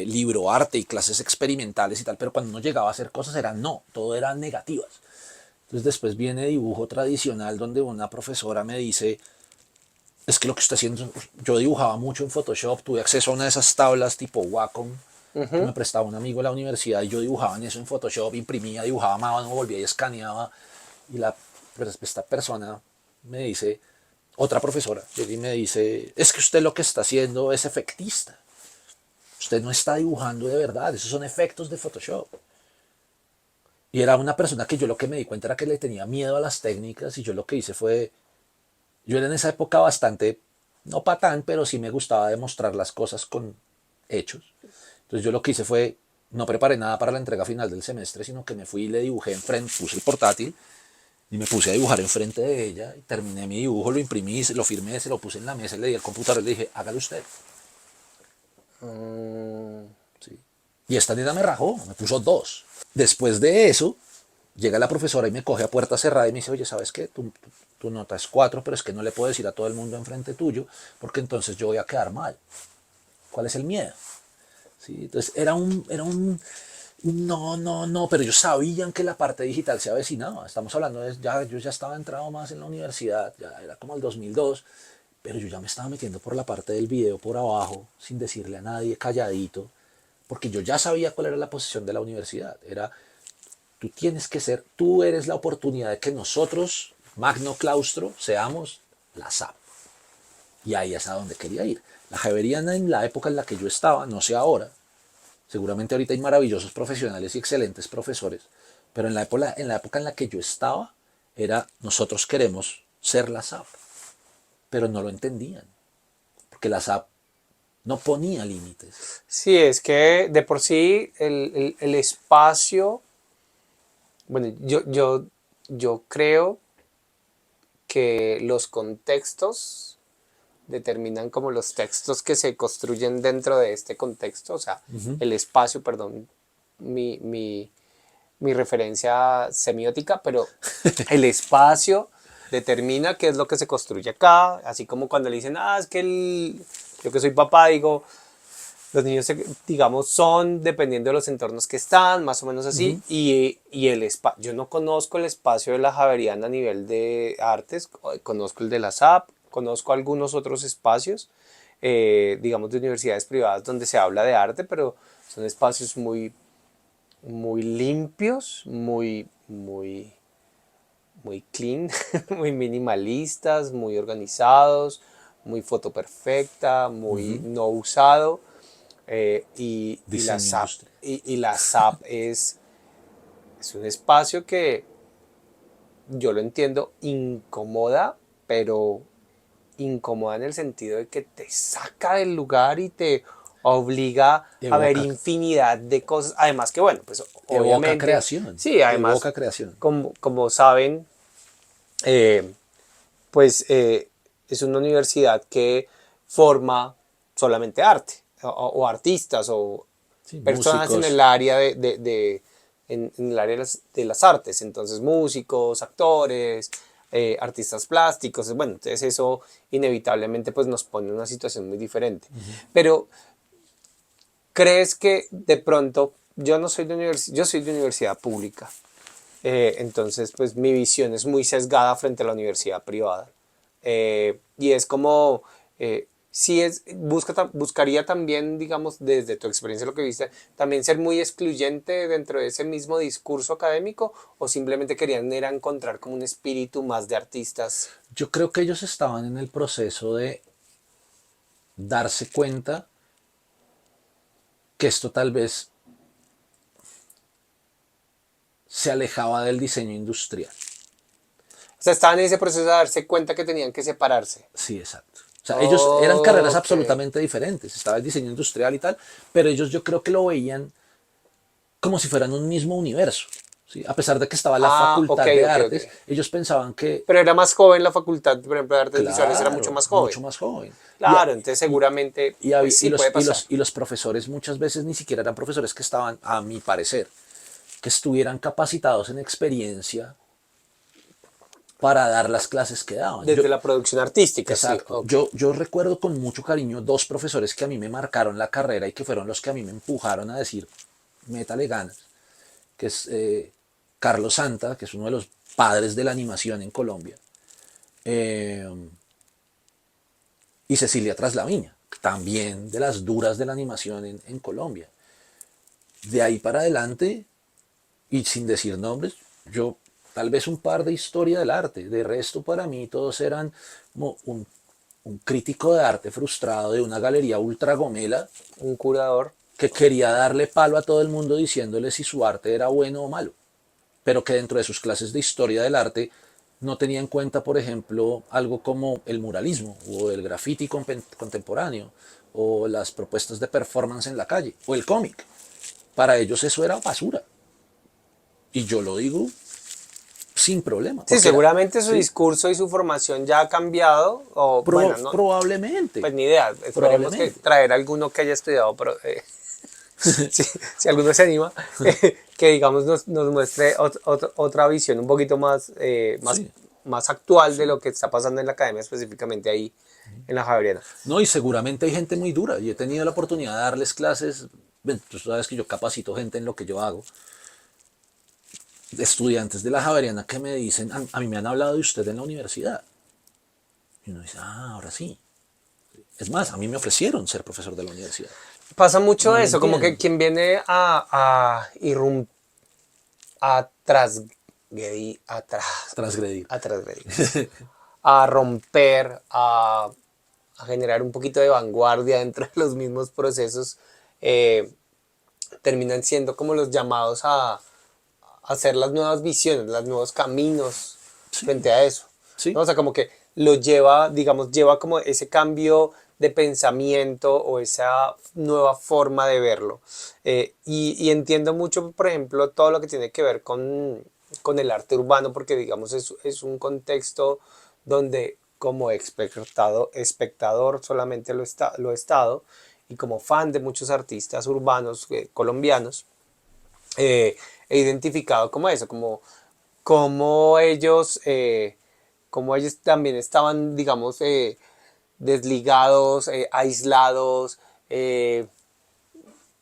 libroarte y clases experimentales y tal, pero cuando uno llegaba a hacer cosas era no, todo eran negativas. Entonces después viene dibujo tradicional donde una profesora me dice, es que lo que está haciendo, yo dibujaba mucho en Photoshop, tuve acceso a una de esas tablas tipo Wacom que me prestaba un amigo de la universidad y yo dibujaba en eso en Photoshop, imprimía, dibujaba a mano, volvía y escaneaba y esta persona me dice, otra profesora, y me dice, es que usted lo que está haciendo es efectista. Usted no está dibujando de verdad, esos son efectos de Photoshop. Y era una persona que yo lo que me di cuenta era que le tenía miedo a las técnicas y yo lo que hice fue, yo era en esa época bastante, no patán, pero sí me gustaba demostrar las cosas con hechos. Entonces yo lo que hice fue, no preparé nada para la entrega final del semestre, sino que me fui y le dibujé enfrente, puse el portátil y me puse a dibujar enfrente de ella y terminé mi dibujo, lo imprimí, lo firmé, se lo puse en la mesa, le di al computador y le dije, hágalo usted. Mm, ¿Sí? Y esta nena me rajó, me puso 2. Después de eso, llega la profesora y me coge a puerta cerrada y me dice, oye, ¿sabes qué? Tu nota es 4, pero es que no le puedo decir a todo el mundo enfrente tuyo, porque entonces yo voy a quedar mal. ¿Cuál es el miedo? ¿Sí? Entonces no, no, no, pero ellos sabían que la parte digital se avecinaba. Estamos hablando de, yo ya estaba entrado más en la universidad, ya era como el 2002, pero yo ya me estaba metiendo por la parte del video por abajo, sin decirle a nadie, calladito, porque yo ya sabía cuál era la posición de la universidad. Era, tú tienes que ser, tú eres la oportunidad de que nosotros, Magno Claustro, seamos la SAP. Y ahí es a donde quería ir. La Javeriana en la época en la que yo estaba, no sé ahora, seguramente ahorita hay maravillosos profesionales y excelentes profesores, pero en la época en la que yo estaba, era nosotros queremos ser la SAP, pero no lo entendían, porque la SAP no ponía límites. sí, es que de por sí el espacio, bueno, yo creo que los contextos determinan como los textos que se construyen dentro de este contexto, o sea, el espacio, perdón, mi, mi, mi referencia semiótica, pero el espacio determina qué es lo que se construye acá, así como cuando le dicen, es que yo que soy papá digo, los niños, digamos, son dependiendo de los entornos que están, más o menos así, y el espacio, yo no conozco el espacio de la Javeriana a nivel de artes, conozco el de la SAP, conozco algunos otros espacios, digamos, de universidades privadas donde se habla de arte, pero son espacios muy limpios, muy clean, muy minimalistas, muy organizados, muy foto perfecta, muy no usado. Y la Diseño SAP, industrial. y la SAP es un espacio que yo lo entiendo, incomoda, pero incómoda en el sentido de que te saca del lugar y te obliga a ver Evoca, infinidad de cosas. Además que, bueno, pues evoca obviamente, creación, sí, además, evoca creación. como saben, eh, pues es una universidad que forma solamente arte, o artistas, o Sí, personas en el músicos. área en el área de las artes, entonces músicos, actores, artistas plásticos, bueno, entonces eso inevitablemente pues nos pone en una situación muy diferente. Pero ¿crees que de pronto, yo no soy de universidad, yo soy de universidad pública, entonces pues mi visión es muy sesgada frente a la universidad privada. Y es como, si es, buscaría también, digamos, desde tu experiencia, lo que viste, también ser muy excluyente dentro de ese mismo discurso académico, o simplemente querían era encontrar como un espíritu más de artistas. Yo creo que ellos estaban en el proceso de darse cuenta que esto tal vez se alejaba del diseño industrial. O sea, estaban en ese proceso de darse cuenta que tenían que separarse. Sí, exacto. O sea, ellos eran carreras Ok. absolutamente diferentes. Estaba el diseño industrial y tal, pero ellos yo creo que lo veían como si fueran un mismo universo. ¿Sí? A pesar de que estaba la Ah, ok, facultad de ok, ok. artes, ellos pensaban que, Pero era más joven la facultad, por ejemplo, de artes visuales era mucho claro, más joven. mucho más joven. Y, Claro, entonces y, seguramente, pues sí, puede pasar. y los profesores muchas veces ni siquiera eran profesores que estaban, a mi parecer, que estuvieran capacitados en experiencia para dar las clases que daban. Desde la producción artística, sí, Exacto. ok. Yo recuerdo con mucho cariño dos profesores que a mí me marcaron la carrera y que fueron los que a mí me empujaron a decir, métale ganas, que es Carlos Santa, que es uno de los padres de la animación en Colombia, eh, y Cecilia Traslaviña, también de las duras de la animación en Colombia. De ahí para adelante, y sin decir nombres, yo tal vez un par de historia del arte, de resto para mí todos eran como un crítico de arte frustrado de una galería ultra gomela Un curador. que quería darle palo a todo el mundo diciéndole si su arte era bueno o malo, pero que dentro de sus clases de historia del arte no tenía en cuenta, por ejemplo, algo como el muralismo o el graffiti contemporáneo o las propuestas de performance en la calle o el cómic. Para ellos eso era basura. Y yo lo digo sin problema, Sí, porque era, seguramente su sí, discurso y su formación ya ha cambiado, o bueno, no, probablemente, pues ni idea. Esperemos que probablemente. traer alguno que haya estudiado, pero, si alguno se anima, que digamos nos muestre otra visión un poquito más, Sí, más actual de sí. lo que está pasando en la academia, específicamente ahí en la Javeriana. No, y seguramente hay gente muy dura. Y he tenido la oportunidad de darles clases. Bueno, tú sabes que yo capacito gente en lo que yo hago. Estudiantes de la Javeriana que me dicen, a mí me han hablado de usted en la universidad. Y uno dice, ahora sí. Es más, a mí me ofrecieron ser profesor de la universidad. Pasa mucho No lo eso, como que entiendo. quien viene a transgredir, Transgredir. a transgredir, a romper, a generar un poquito de vanguardia dentro de los mismos procesos, eh, terminan siendo como los llamados a hacer las nuevas visiones, los nuevos caminos Sí, frente a eso, sí. ¿no? O sea, como que lo lleva, digamos, lleva como ese cambio de pensamiento o esa nueva forma de verlo. Y entiendo mucho, por ejemplo, todo lo que tiene que ver con el arte urbano, porque digamos es un contexto donde como espectador solamente lo he estado, y como fan de muchos artistas urbanos colombianos, he identificado como eso, como como ellos también estaban, digamos, desligados, aislados,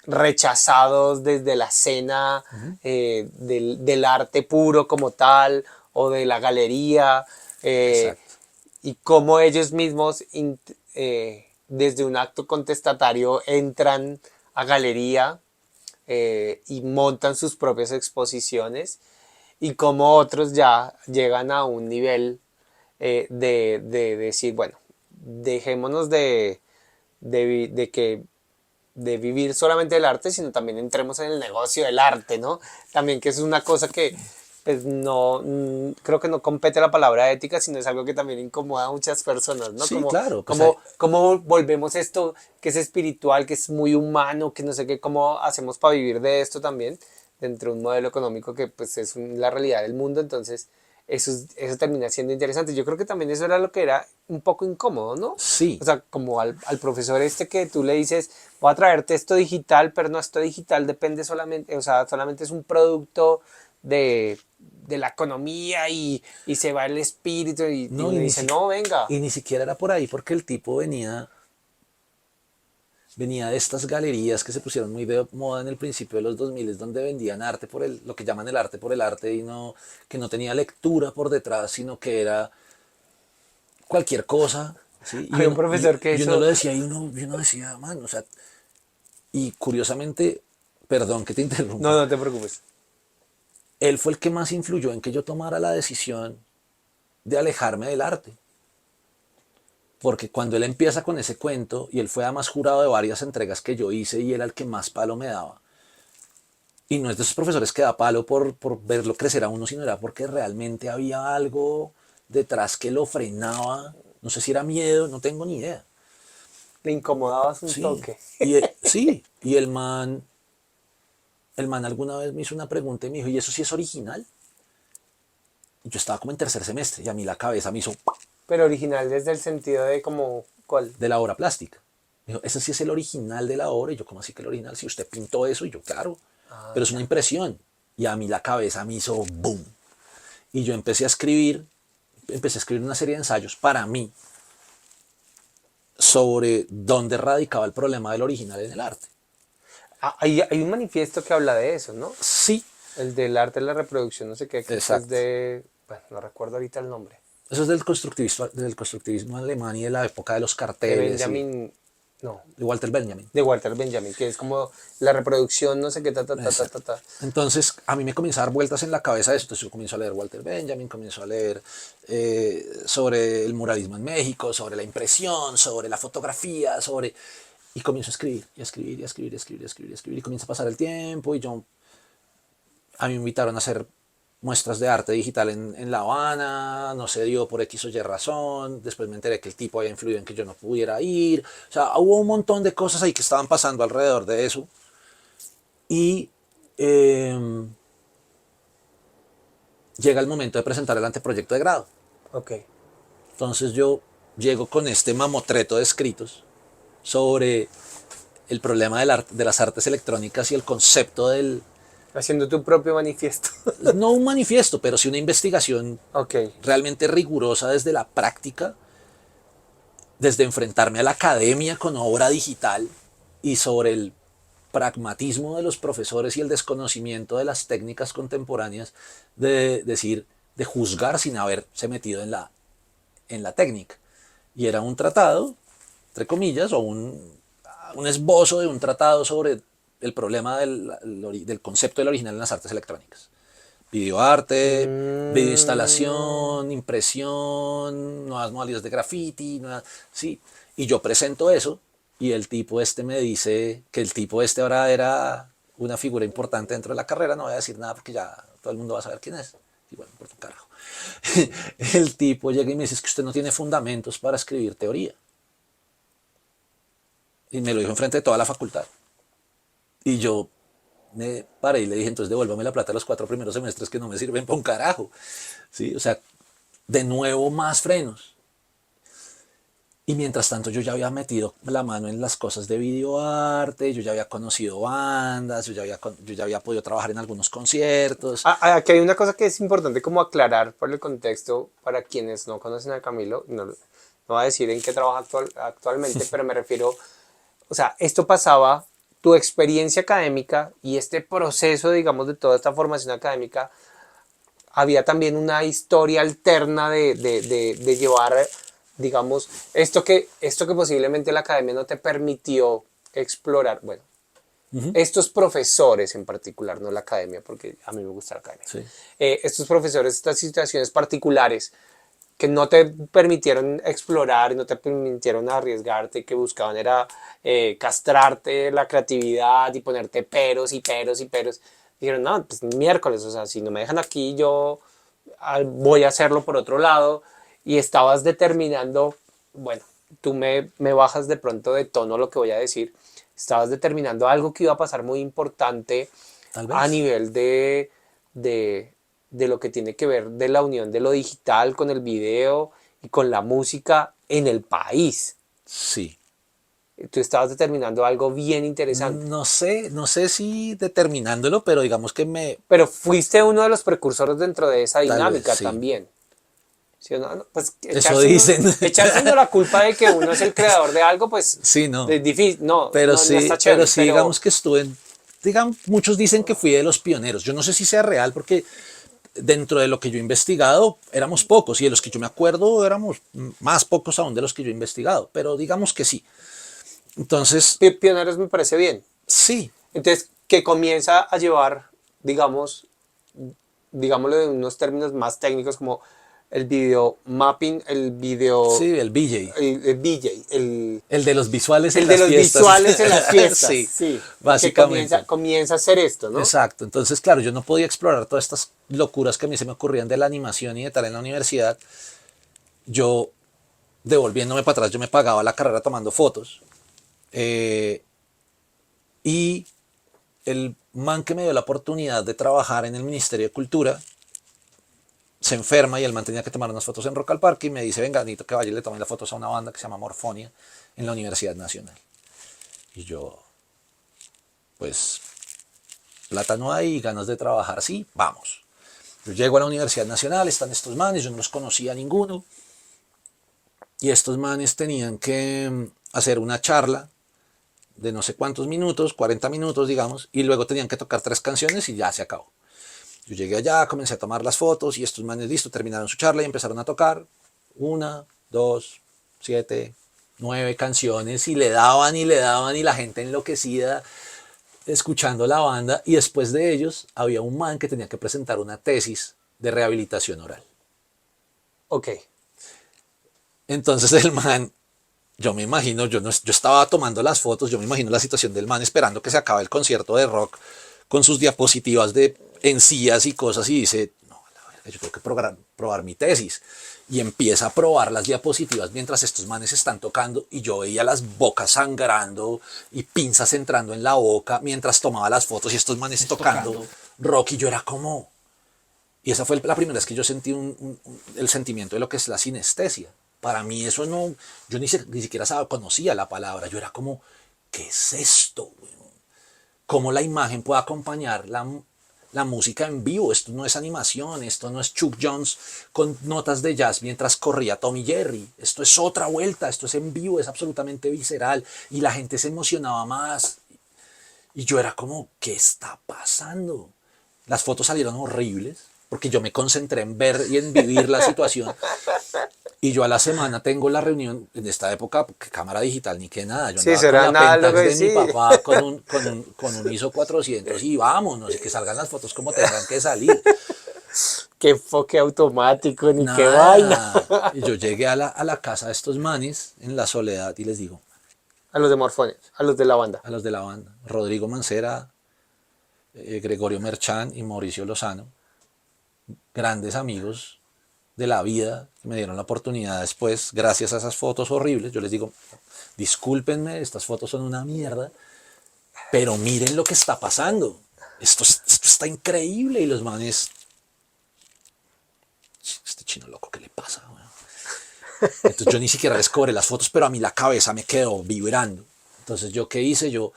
rechazados desde la escena del arte puro como tal o de la galería, eh, Exacto. y cómo ellos mismos desde un acto contestatario entran a galería y montan sus propias exposiciones, y cómo otros ya llegan a un nivel de decir, bueno, dejémonos de que de vivir solamente del arte, sino también entremos en el negocio del arte, ¿no? También que es una cosa pues no, creo que no compete la palabra ética, sino es algo que también incomoda a muchas personas, ¿no? Sí, claro, pues Cómo volvemos esto que es espiritual, que es muy humano, que no sé qué, cómo hacemos para vivir de esto también, dentro de un modelo económico que pues es la realidad del mundo, entonces eso termina siendo interesante. Yo creo que también eso era lo que era un poco incómodo, ¿no? sí, O sea, como al profesor este que tú le dices, voy a traerte esto digital, pero no, esto digital depende solamente, o sea, solamente es un producto de la economía y se va el espíritu y no, uno dice, no, venga. y ni siquiera era por ahí porque el tipo venía de estas galerías que se pusieron muy de moda en el principio de los 2000, donde vendían arte por lo que llaman el arte por el arte, y no, que no tenía lectura por detrás, sino que era cualquier cosa, ¿sí? Había un profesor que Y uno eso, lo decía y uno decía, man, o sea, y curiosamente, perdón que te no, interrumpa, no te preocupes. él fue el que más influyó en que yo tomara la decisión de alejarme del arte. Porque cuando él empieza con ese cuento, y él fue además jurado de varias entregas que yo hice y era el que más palo me daba, y no es de esos profesores que da palo por verlo crecer a uno, sino era porque realmente había algo detrás que lo frenaba, no sé si era miedo, no tengo ni idea. Le incomodabas un Sí, toque. sí, y el man alguna vez me hizo una pregunta y me dijo, ¿y eso sí es original? Y yo estaba como en tercer semestre y a mí la cabeza me hizo Pero original desde el sentido de como, ¿cuál? de la obra plástica. Me dijo, ese sí es el original de la obra. Y yo, ¿cómo así que el original? Si usted pintó eso, y yo, claro, Ah, pero es una ya. impresión. Y a mí la cabeza me hizo boom. Y yo empecé a escribir una serie de ensayos para mí sobre dónde radicaba el problema del original en el arte. Ah, hay un manifiesto que habla de eso, ¿no? Sí, El del arte de la reproducción, no sé qué, creo que es exacto. de, bueno, no recuerdo ahorita el nombre, Eso es del constructivismo alemán y de la época de los de carteles y Benjamin, no, de Walter Benjamin. de Walter Benjamin, que es como la reproducción, no sé qué, ta, ta, ta, ta, ta, Exacto. ta. Entonces, a mí me comienza a dar vueltas en la cabeza eso. Entonces, yo comienzo a leer Walter Benjamin, comienzo a leer sobre el muralismo en México, sobre la impresión, sobre la fotografía, sobre. Y comienzo a escribir, y a escribir, y a escribir, y a escribir, y a escribir, y a escribir. Y comienza a pasar el tiempo, y a mí me invitaron a hacer muestras de arte digital en La Habana, no se dio por X o Y razón, después me enteré que el tipo había influido en que yo no pudiera ir, o sea, hubo un montón de cosas ahí que estaban pasando alrededor de eso, y eh, llega el momento de presentar el anteproyecto de grado. Ok. Entonces yo llego con este mamotreto de escritos sobre el problema de las artes electrónicas y el concepto del, Haciendo tu propio manifiesto. no un manifiesto, pero sí una investigación Ok. realmente rigurosa desde la práctica, desde enfrentarme a la academia con obra digital y sobre el pragmatismo de los profesores y el desconocimiento de las técnicas contemporáneas de decir, de juzgar sin haberse metido en la técnica. Y era un tratado, entre comillas, o un esbozo de un tratado sobre el problema del concepto del original en las artes electrónicas. Videoarte, Mm, videoinstalación, impresión, nuevas modalidades de graffiti, sí. Y yo presento eso y el tipo este me dice que el tipo este ahora era una figura importante dentro de la carrera, no voy a decir nada porque ya todo el mundo va a saber quién es. Y bueno, por tu carajo. El tipo llega y me dice, es que usted no tiene fundamentos para escribir teoría. Y me lo dijo enfrente de toda la facultad. Y yo me paré y le dije, entonces devuélvame la plata de los 4 primeros semestres que no me sirven para un carajo. ¿Sí? O sea, de nuevo más frenos. Y mientras tanto yo ya había metido la mano en las cosas de videoarte, yo ya había conocido bandas, yo ya había podido trabajar en algunos conciertos. Aquí hay una cosa que es importante como aclarar por el contexto para quienes no conocen a Camilo. No, no voy a decir en qué trabaja actualmente, pero me refiero, o sea, esto pasaba, tu experiencia académica y este proceso, digamos, de toda esta formación académica, había también una historia alterna de llevar, digamos, esto que posiblemente la academia no te permitió explorar. Bueno, estos profesores en particular, no la academia, porque a mí me gusta la academia. Sí. Estos profesores, estas situaciones particulares que no te permitieron explorar, no te permitieron arriesgarte, que buscaban era castrarte la creatividad y ponerte peros y peros y peros. Dijeron, no, pues miércoles, o sea, si no me dejan aquí, yo voy a hacerlo por otro lado. Y estabas determinando, bueno, tú me bajas de pronto de tono lo que voy a decir. Estabas determinando algo que iba a pasar muy importante Tal a vez. nivel de, de lo que tiene que ver de la unión de lo digital con el video y con la música en el país. Sí. Tú estabas determinando algo bien interesante. No sé si determinándolo, pero digamos que me, Pero fuiste uno de los precursores dentro de esa tal vez, dinámica sí. también. ¿Sí o no? Pues Eso dicen. echarse uno la culpa de que uno es el creador de algo, pues Sí, no. es difícil. No, no, no está Pero chévere, sí, pero digamos que estuve digamos, muchos dicen que fui de los pioneros. Yo no sé si sea real porque dentro de lo que yo he investigado éramos pocos y de los que yo me acuerdo éramos más pocos aún de los que yo he investigado, pero digamos que sí. Entonces, pioneros me parece bien. sí, Entonces, que comienza a llevar, digamos, digámoslo en unos términos más técnicos como el video mapping, sí, el BJ. el DJ, El de los visuales en el de las los fiestas. visuales en las fiestas, Sí, sí, que básicamente. comienza a hacer esto, ¿no? Exacto. Entonces, claro, yo no podía explorar todas estas locuras que a mí se me ocurrían de la animación y de tal en la universidad. Yo, devolviéndome para atrás, yo me pagaba la carrera tomando fotos. Eh, y el man que me dio la oportunidad de trabajar en el Ministerio de Cultura se enferma y el man tenía que tomar unas fotos en Rock al Parque y me dice, venga, necesito que vaya y le tome las fotos a una banda que se llama Morfonia en la Universidad Nacional. Y yo, pues, plata no hay, ganas de trabajar, sí, vamos. Yo llego a la Universidad Nacional, están estos manes, yo no los conocía a ninguno. Y estos manes tenían que hacer una charla de no sé cuántos minutos, 40 minutos, digamos, y luego tenían que tocar 3 canciones y ya se acabó. Yo llegué allá, comencé a tomar las fotos y estos manes, listo, terminaron su charla y empezaron a tocar 1, 2, 7, 9 canciones y le daban y la gente enloquecida escuchando la banda y después de ellos había un man que tenía que presentar una tesis de rehabilitación oral. Ok. Entonces el man, yo me imagino, yo, no, yo estaba tomando las fotos, yo me imagino la situación del man esperando que se acabe el concierto de rock con sus diapositivas de encías y cosas y dice, no, la verga, yo tengo que probar mi tesis. Y empieza a probar las diapositivas mientras estos manes están tocando y yo veía las bocas sangrando y pinzas entrando en la boca mientras tomaba las fotos y estos manes tocando rock y yo era como... Y esa fue la primera vez que yo sentí el sentimiento de lo que es la sinestesia. Para mí eso no, yo ni siquiera conocía la palabra, yo era como, ¿qué es esto? ¿Cómo la imagen puede acompañar la música en vivo? Esto no es animación, esto no es Chuck Jones con notas de jazz mientras corría Tommy Jerry. Esto es otra vuelta, esto es en vivo, es absolutamente visceral y la gente se emocionaba más. Y yo era como, ¿qué está pasando? Las fotos salieron horribles porque yo me concentré en ver y en vivir la situación. Y yo a la semana tengo la reunión, en esta época, que cámara digital ni que nada. Yo Sí, andaba con será la análogo, Pentax de mi sí. papá con un ISO 400 y vámonos, y que salgan las fotos como tengan que salir. Qué enfoque automático, ni qué vaina. Nada. Y yo llegué a la casa de estos manes en la soledad y les digo, A los de Morfones, a los de la banda. a los de la banda, Rodrigo Mancera, Gregorio Merchán y Mauricio Lozano, grandes amigos de la vida que me dieron la oportunidad después, gracias a esas fotos horribles, yo les digo, discúlpenme, estas fotos son una mierda, pero miren lo que está pasando. Esto está increíble. Y los manes, este chino loco, ¿qué le pasa? Bueno, entonces yo ni siquiera les cobré las fotos, pero a mí la cabeza me quedó vibrando. Entonces yo qué hice, yo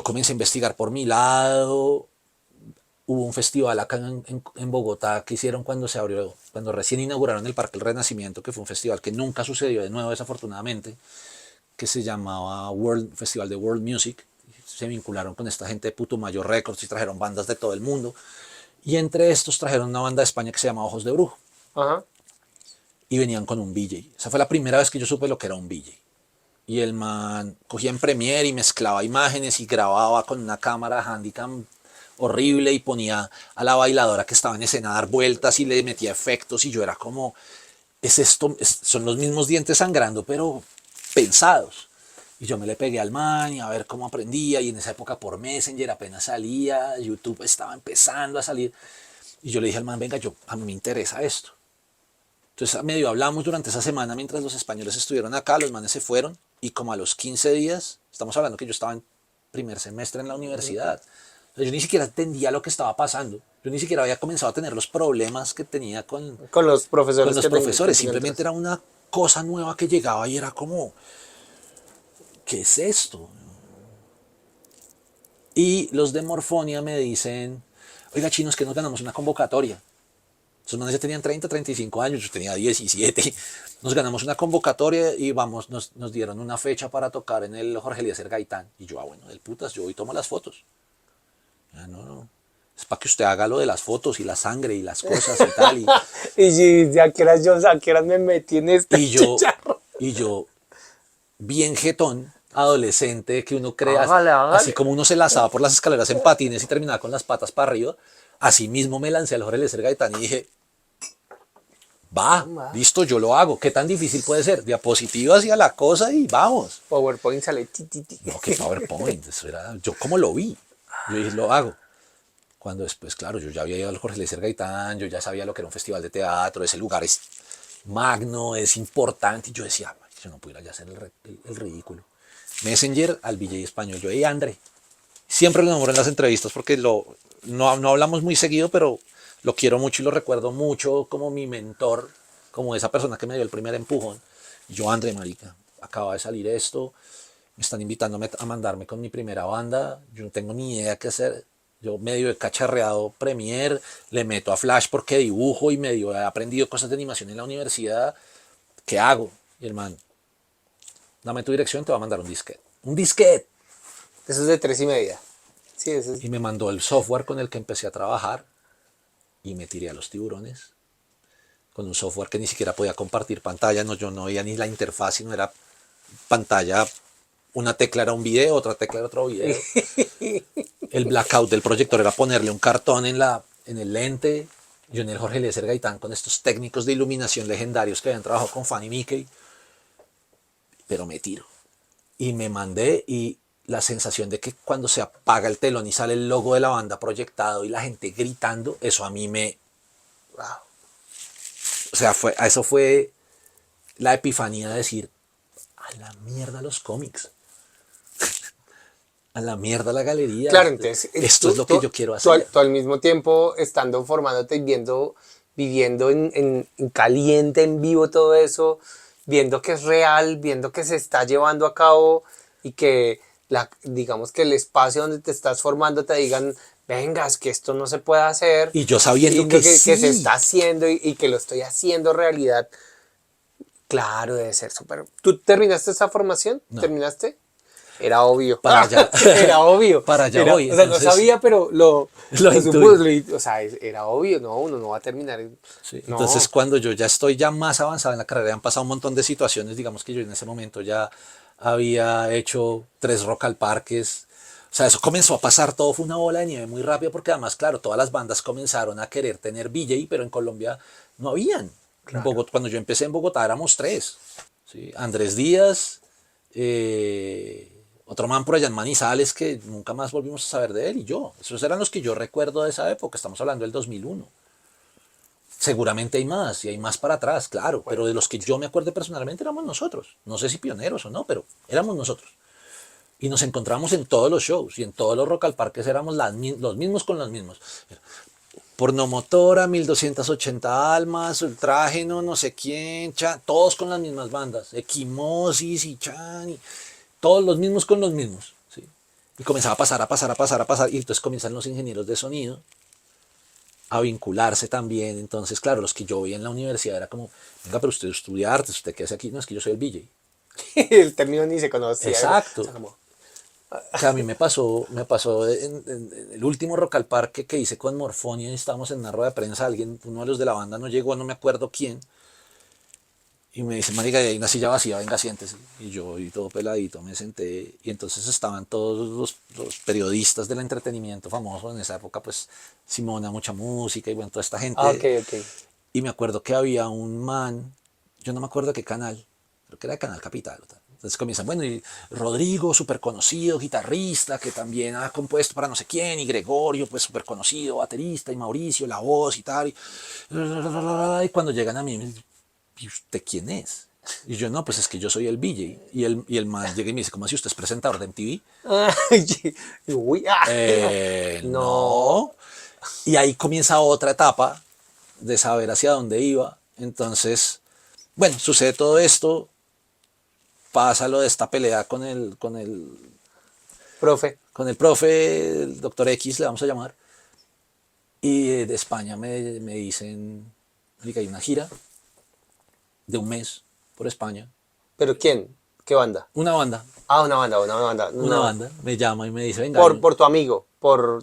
comencé a investigar por mi lado. Hubo un festival acá en Bogotá que hicieron cuando se abrió, cuando recién inauguraron el Parque El Renacimiento, que fue un festival que nunca sucedió de nuevo desafortunadamente, que se llamaba Festival de World Music. Se vincularon con esta gente de Putumayo Records y trajeron bandas de todo el mundo. Y entre estos trajeron una banda de España que se llama Ojos de Brujo. Ajá. Y venían con un VJ. Esa fue la primera vez que yo supe lo que era un VJ. Y el man cogía en Premiere y mezclaba imágenes y grababa con una cámara Handycam horrible y ponía a la bailadora que estaba en escena a dar vueltas y le metía efectos y yo era como, es esto, son los mismos dientes sangrando pero pensados. Y yo me le pegué al man y a ver cómo aprendía. Y en esa época por Messenger apenas salía, YouTube estaba empezando a salir. Y yo le dije al man, venga, a mí me interesa esto. Entonces medio hablamos durante esa semana mientras los españoles estuvieron acá, los manes se fueron. Y como a los 15 días, estamos hablando que yo estaba en primer semestre en la universidad. O sea, yo ni siquiera entendía lo que estaba pasando. Yo ni siquiera había comenzado a tener los problemas que tenía Con los profesores. con los profesores. Simplemente era una cosa nueva que llegaba y era como, ¿qué es esto? Y los de Morfonia me dicen, oiga, chinos, que nos ganamos una convocatoria. Esos manes ya tenían 30, 35 años, yo tenía 17. Nos ganamos una convocatoria y vamos, nos dieron una fecha para tocar en el Jorge Eliezer Gaitán. Y yo, bueno, del putas, yo voy y tomo las fotos. Ya, no. Es para que usted haga lo de las fotos y la sangre y las cosas y tal. Y ¿a qué horas me metí en este chicharro? Y yo, bien jetón, adolescente, que uno crea, Hágale. así como uno se lanzaba por las escaleras en patines y terminaba con las patas para arriba, así mismo me lancé al Jorge Eliezer Gaitán y dije, va, listo, yo lo hago. ¿Qué tan difícil puede ser? Diapositivas y a la cosa y vamos. PowerPoint sale. No, que PowerPoint, eso era, yo como lo vi, yo dije, lo hago. Cuando después, claro, yo ya había ido al Jorge Eliezer Gaitán, yo ya sabía lo que era un festival de teatro, ese lugar es magno, es importante, y yo decía, yo no pudiera ya hacer el ridículo. Messenger al VJ español, yo, hey André, siempre lo nombro en las entrevistas porque no hablamos muy seguido, pero lo quiero mucho y lo recuerdo mucho como mi mentor, como esa persona que me dio el primer empujón. Yo, André, marica, acaba de salir esto, me están invitándome a mandarme con mi primera banda, yo no tengo ni idea qué hacer. Yo medio he cacharreado Premiere, le meto a Flash porque dibujo y medio he aprendido cosas de animación en la universidad. ¿Qué hago? Y el man, dame tu dirección, te va a mandar un disquete. ¡Un disquete! Eso es de 3:30. Sí, eso es. Y me mandó el software con el que empecé a trabajar y me tiré a los tiburones. Con un software que ni siquiera podía compartir pantalla, no, yo no veía ni la interfaz, sino era pantalla. Una tecla era un video, otra tecla era otro video. El blackout del proyector era ponerle un cartón en el lente. Yo en el Jorge Eliezer Gaitán con estos técnicos de iluminación legendarios que habían trabajado con Fanny Mickey. Pero me tiro. Y me mandé y la sensación de que cuando se apaga el telón y sale el logo de la banda proyectado y la gente gritando, eso a mí me... Wow. O sea, eso fue la epifanía de decir, a la mierda los cómics. A la mierda la galería. Claro, entonces esto es lo que yo quiero hacer. Tú al mismo tiempo estando formándote y viviendo en caliente, en vivo todo eso, viendo que es real, viendo que se está llevando a cabo y que digamos que el espacio donde te estás formando te digan, venga, es que esto no se puede hacer. Y yo sabiendo que sí. Que se está haciendo y que lo estoy haciendo realidad. Claro, debe ser súper. ¿Tú terminaste esa formación? No. ¿Terminaste? Era obvio. Para allá. Era obvio. Para allá voy. O sea, no sabía, pero lo intuí. o sea, era obvio, no, uno no va a terminar. Sí. No. Entonces, cuando yo ya estoy ya más avanzado en la carrera, han pasado un montón de situaciones, digamos que yo en ese momento ya había hecho 3 Rock al Parques. O sea, eso comenzó a pasar todo, fue una bola de nieve muy rápido, porque además, claro, todas las bandas comenzaron a querer tener VJ, pero en Colombia no habían. Claro. Bogotá, cuando yo empecé en Bogotá éramos 3. ¿Sí? Andrés Díaz, otro man por allá en Manizales que nunca más volvimos a saber de él y yo. Esos eran los que yo recuerdo de esa época, estamos hablando del 2001. Seguramente hay más y hay más para atrás, claro, bueno, pero de los que yo me acuerdo personalmente éramos nosotros. No sé si pioneros o no, pero éramos nosotros. Y nos encontramos en todos los shows y en todos los Rock al Parques éramos los mismos con los mismos. Pornomotora, 1280 Almas, Ultrágeno, no sé quién, todos con las mismas bandas. Equimosis y Chan, y todos los mismos con los mismos. ¿Sí? Y comenzaba a pasar. Y entonces comienzan los ingenieros de sonido a vincularse también. Entonces, claro, los que yo veía en la universidad era como, venga, pero usted estudia artes, ¿usted qué hace aquí? No, es que yo soy el VJ. El término ni se conocía. Exacto. O sea, a mí me pasó en el último Rock al Parque que hice con Morfonia, estábamos en una rueda de prensa, uno de los de la banda no llegó, no me acuerdo quién, y me dice, marica, hay una silla vacía, venga, siéntese. Y yo, y todo peladito, me senté, y entonces estaban todos los periodistas del entretenimiento famosos en esa época, pues Simona, mucha música, y bueno, toda esta gente. Okay. Y me acuerdo que había un man, yo no me acuerdo de qué canal, creo que era el Canal Capital, Entonces comienzan, bueno, y Rodrigo, súper conocido, guitarrista, que también ha compuesto para no sé quién, y Gregorio, pues súper conocido, baterista, y Mauricio, la voz y tal. Y cuando llegan a mí, me dicen, ¿y usted quién es? Y yo, no, pues es que yo soy el VJ. Y el man llega y me dice, ¿cómo así usted es presentador de MTV? Uy, no. No. Y ahí comienza otra etapa de saber hacia dónde iba. Entonces, bueno, sucede todo esto, pasa lo de esta pelea Profe, con el profe, el doctor X, le vamos a llamar, y de España me dicen que hay una gira de un mes por España. ¿pero quién? ¿Qué banda? Una banda, Ah, una banda. una No. banda, me llama y me dice, venga, Por tu amigo,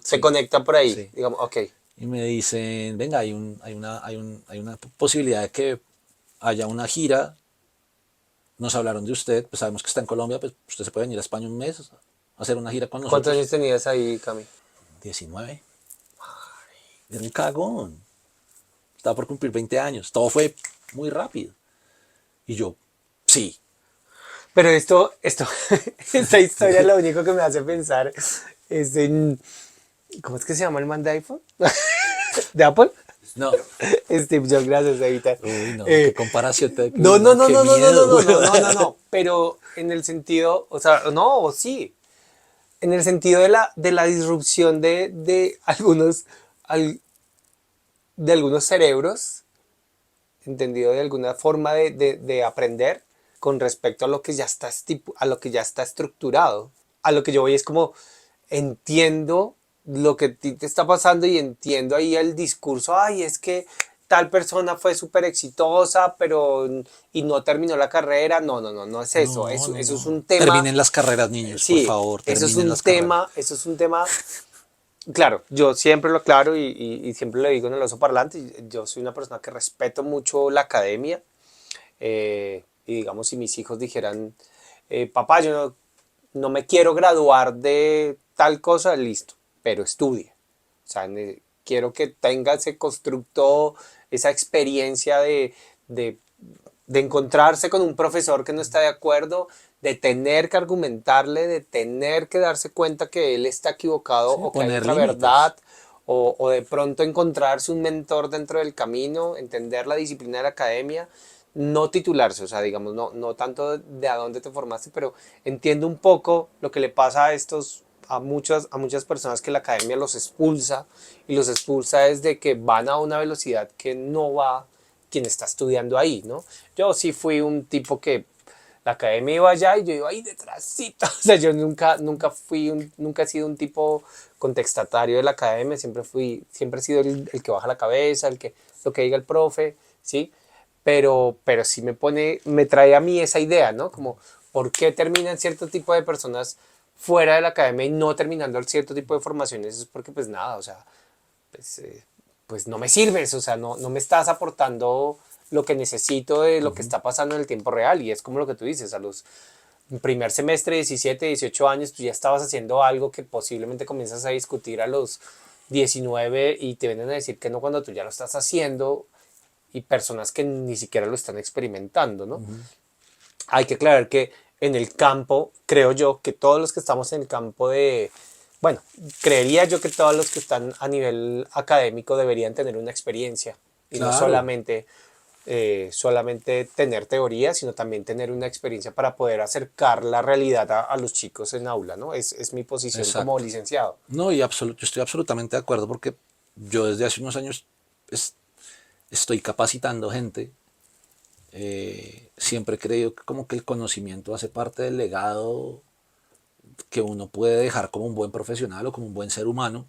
se sí, conectan por ahí, sí. digamos, ok. Y me dicen, venga, hay una posibilidad de que haya una gira. Nos hablaron de usted, pues sabemos que está en Colombia, pues usted se puede venir a España un mes a hacer una gira con ¿Cuántos nosotros. años tenías ahí, Cami? 19. Era un cagón. Estaba por cumplir 20 años. Todo fue muy rápido. Y yo, sí. Pero esta historia lo único que me hace pensar es en, ¿cómo es que se llama el man de iPhone? ¿De Apple? No. Steve Jobs, gracias, Evita. Uy, no, qué comparación. No, no, no, Qué no, no, no, no, miedo. no, no, no, no, no, pero en el sentido, o sea, no, o sí, en el sentido de la disrupción de algunos, de algunos cerebros, entendido de alguna forma de aprender con respecto a lo que ya está a lo que ya está estructurado. A lo que yo voy es como entiendo lo que a ti te está pasando y entiendo ahí el discurso, ay, es que tal persona fue súper exitosa, pero y no terminó la carrera. No, no, no, no es eso. No, no, Eso es no. un tema. Terminen las carreras, niños, por Sí, favor, eso es terminen un las carreras. tema, eso es un tema. Claro, yo siempre lo aclaro y siempre lo digo en el oso parlante. Yo soy una persona que respeto mucho la academia. Y digamos, si mis hijos dijeran, papá, yo no me quiero graduar de tal cosa, listo, pero estudie. O sea, quiero que tenga ese constructo, esa experiencia de, de encontrarse con un profesor que no está de acuerdo, de tener que argumentarle, de tener que darse cuenta que él está equivocado Sí, o que hay poner otra límites. verdad, o de pronto encontrarse un mentor dentro del camino, entender la disciplina de la academia, no titularse, o sea, digamos, no tanto de a dónde te formaste, pero entiendo un poco lo que le pasa a muchas personas que la academia los expulsa, y los expulsa desde que van a una velocidad que no va quien está estudiando ahí, ¿no? Yo sí fui un tipo que la academia iba allá y yo iba ahí detrásito. O sea, yo nunca he sido un tipo contestatario de la academia, siempre he sido el que baja la cabeza, lo que diga el profe, ¿sí? Pero sí me trae a mí esa idea, ¿no? Como, ¿por qué terminan cierto tipo de personas fuera de la academia y no terminando cierto tipo de formaciones? Es porque, pues nada, o sea, pues, pues no me sirves, o sea, no me estás aportando lo que necesito de lo que está pasando en el tiempo real. Y es como lo que tú dices, a los primer semestre, 17, 18 años, tú ya estabas haciendo algo que posiblemente comienzas a discutir a los 19 y te vienen a decir que no cuando tú ya lo estás haciendo, y personas que ni siquiera lo están experimentando, ¿no? Hay que aclarar que en el campo, creo yo, que todos los que estamos en el campo bueno, creería yo que todos los que están a nivel académico deberían tener una experiencia y no Claro, solamente tener teoría, sino también tener una experiencia para poder acercar la realidad a los chicos en aula, ¿no? Es mi posición como exacto. licenciado. No, yo estoy absolutamente de acuerdo porque yo desde hace unos años es- estoy capacitando gente. Siempre he creído que como que el conocimiento hace parte del legado que uno puede dejar como un buen profesional o como un buen ser humano,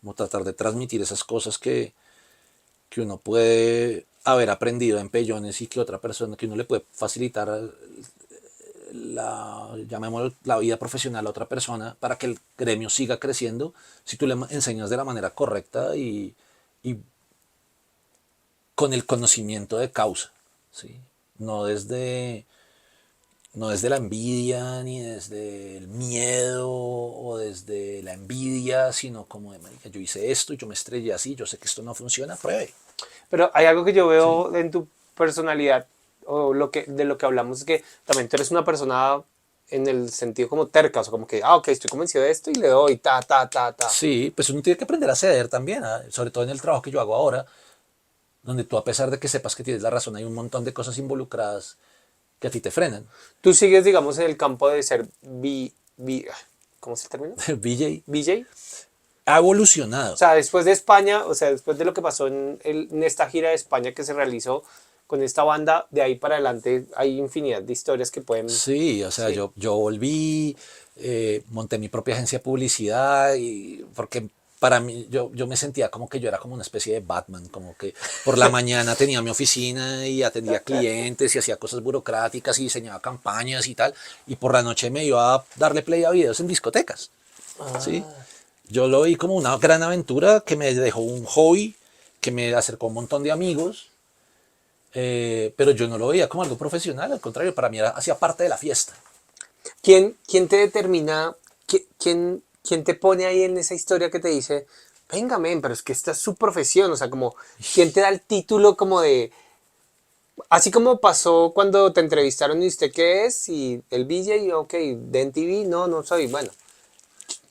como tratar de transmitir esas cosas que uno puede haber aprendido en pellones y que otra persona, que uno le puede facilitar llamémoslo, la vida profesional a otra persona para que el gremio siga creciendo si tú le enseñas de la manera correcta y con el conocimiento de causa, ¿sí? No desde, no desde la envidia, ni desde el miedo o desde la envidia, sino como de, marica, yo hice esto, yo me estrellé así, yo sé que esto no funciona, pruebe. Pero hay algo que yo ¿Sí? veo en tu personalidad o de lo que hablamos es que también tú eres una persona en el sentido como terca, o sea, como que, ah, ok, estoy convencido de esto y le doy, ta, ta, ta, ta. Sí, pues uno tiene que aprender a ceder también, sobre todo en el trabajo que yo hago ahora, donde tú a pesar de que sepas que tienes la razón, hay un montón de cosas involucradas que a ti te frenan. Tú sigues, digamos, en el campo de ser ¿cómo es el término? BJ BJ. ha O evolucionado. sea, después de España, o sea, después de lo que pasó en esta gira de España que se realizó con esta banda, de ahí para adelante hay infinidad de historias que pueden... Sí, o sea, Sí. yo volví, monté mi propia agencia de publicidad, y porque para mí yo me sentía como que yo era como una especie de Batman, como que por la mañana tenía mi oficina y atendía clientes y hacía cosas burocráticas y diseñaba campañas y tal, y por la noche me iba a darle play a videos en discotecas, ¿sí? Ah, Yo lo vi como una gran aventura que me dejó un hobby, que me acercó a un montón de amigos, pero yo no lo veía como algo profesional, al contrario, para mí hacía parte de la fiesta. ¿quién te determina, quién te pone ahí en esa historia que te dice, venga, men, pero es que esta es su profesión? O sea, como, ¿quién te da el título como de... Así como pasó cuando te entrevistaron y usted qué es, y el VJ, ok, de NTV, no, no soy, bueno.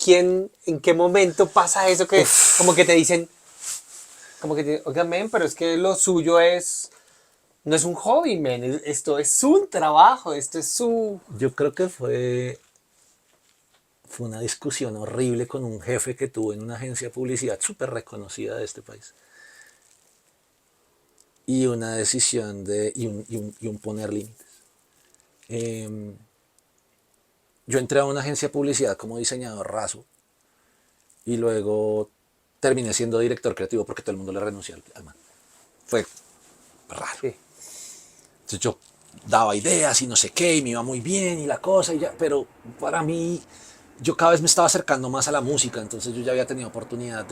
En qué momento pasa eso que como que te dicen, como que te, oigan, men, pero es que lo suyo es, no es un hobby, men, esto es un trabajo, esto es su... Yo creo que fue una discusión horrible con un jefe que tuve en una agencia de publicidad súper reconocida de este país. Y una decisión y un poner límites. Eh, yo entré a una agencia de publicidad como diseñador raso y luego terminé siendo director creativo porque todo el mundo le renunció al man. Fue raro. Sí. Entonces yo daba ideas y no sé qué, y me iba muy bien y la cosa, y ya, pero para mí, yo cada vez me estaba acercando más a la música, entonces yo ya había tenido oportunidad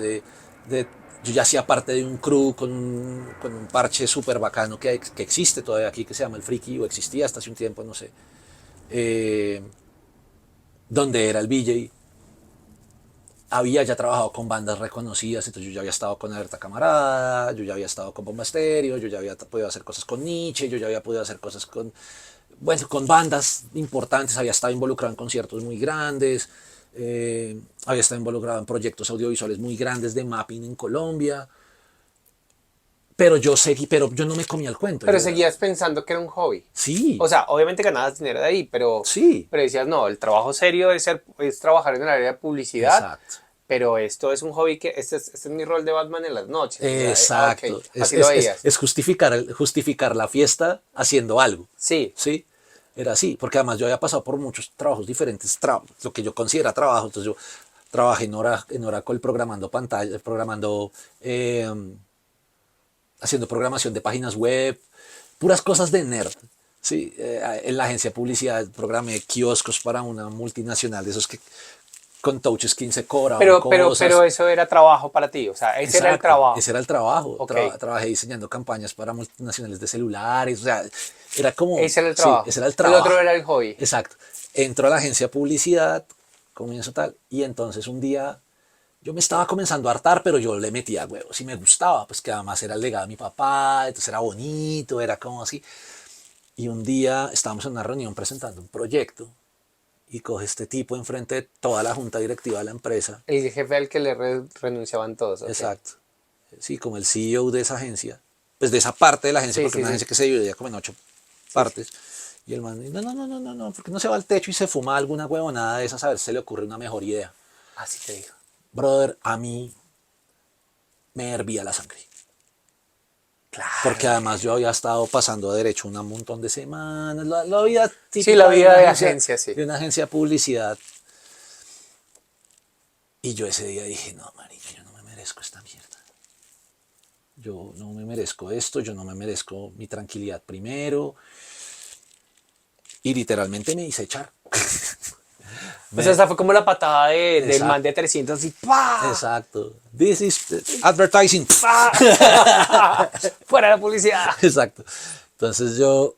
yo ya hacía parte de un crew con un parche súper bacano que existe todavía aquí, que se llama El Friki, o existía hasta hace un tiempo, no sé, eh, donde era el BJ. Había ya trabajado con bandas reconocidas, entonces yo ya había estado con Alerta Camarada, yo ya había estado con Bomba Estéreo, yo ya había podido hacer cosas con Nietzsche, yo ya había podido hacer cosas bueno, con bandas importantes, había estado involucrado en conciertos muy grandes, había estado involucrado en proyectos audiovisuales muy grandes de mapping en Colombia, pero yo no me comía el cuento. Pero seguías pensando que era un hobby. Sí, O sea, obviamente ganabas dinero de ahí, sí, pero decías, no, el trabajo serio es trabajar en el área de publicidad, exacto. pero esto es un hobby que, este es mi rol de Batman en las noches. O sea, Exacto. ok, así lo veías. Es justificar la fiesta haciendo algo. Sí, ¿Sí? Era así, porque además yo había pasado por muchos trabajos diferentes, lo que yo considero trabajo. Entonces yo trabajé en Oracle programando pantallas, haciendo programación de páginas web, puras cosas de nerd. Sí, en la agencia de publicidad programé kioscos para una multinacional de esos que con touchscreen se cobraban pero cosas. eso era trabajo para ti, o sea, ese era el Exacto, trabajo. ese era el trabajo. Ok, Trabajé diseñando campañas para multinacionales de celulares, o sea, era como, ese era el sí, trabajo. ese era el El otro trabajo. era el hobby. Exacto. Entró a la agencia de publicidad, comienzo tal, y entonces un día yo me estaba comenzando a hartar, pero yo le metía huevos y me gustaba, pues que además era el legado de mi papá, entonces era bonito, era como así. Y un día estábamos en una reunión presentando un proyecto y coge este tipo enfrente de toda la junta directiva de la empresa. El jefe al que le renunciaban todos, ok. Exacto. Sí, como el CEO de esa agencia, pues de esa parte de la agencia, Sí, porque es sí, una sí. agencia que se dividía como en 8 Sí, sí. partes. Y el man, no, porque no se va al techo y se fuma alguna huevonada de esas, a ver si se le ocurre una mejor idea. Así te digo. Brother, a mí me hervía la sangre. Porque Claro. además yo había estado pasando derecho un montón de semanas, la vida Sí, la típica vida de agencia, sí. de una agencia de publicidad. Y yo ese día dije, no, marica, yo no me merezco esta mierda. Yo no me merezco esto, yo no me merezco mi tranquilidad primero. Y literalmente me hice echar. O sea, esa fue como la patada del man Exacto, de 300 y ¡pah! exacto. This is advertising. ¡Pah! Fuera la publicidad. Exacto. Entonces yo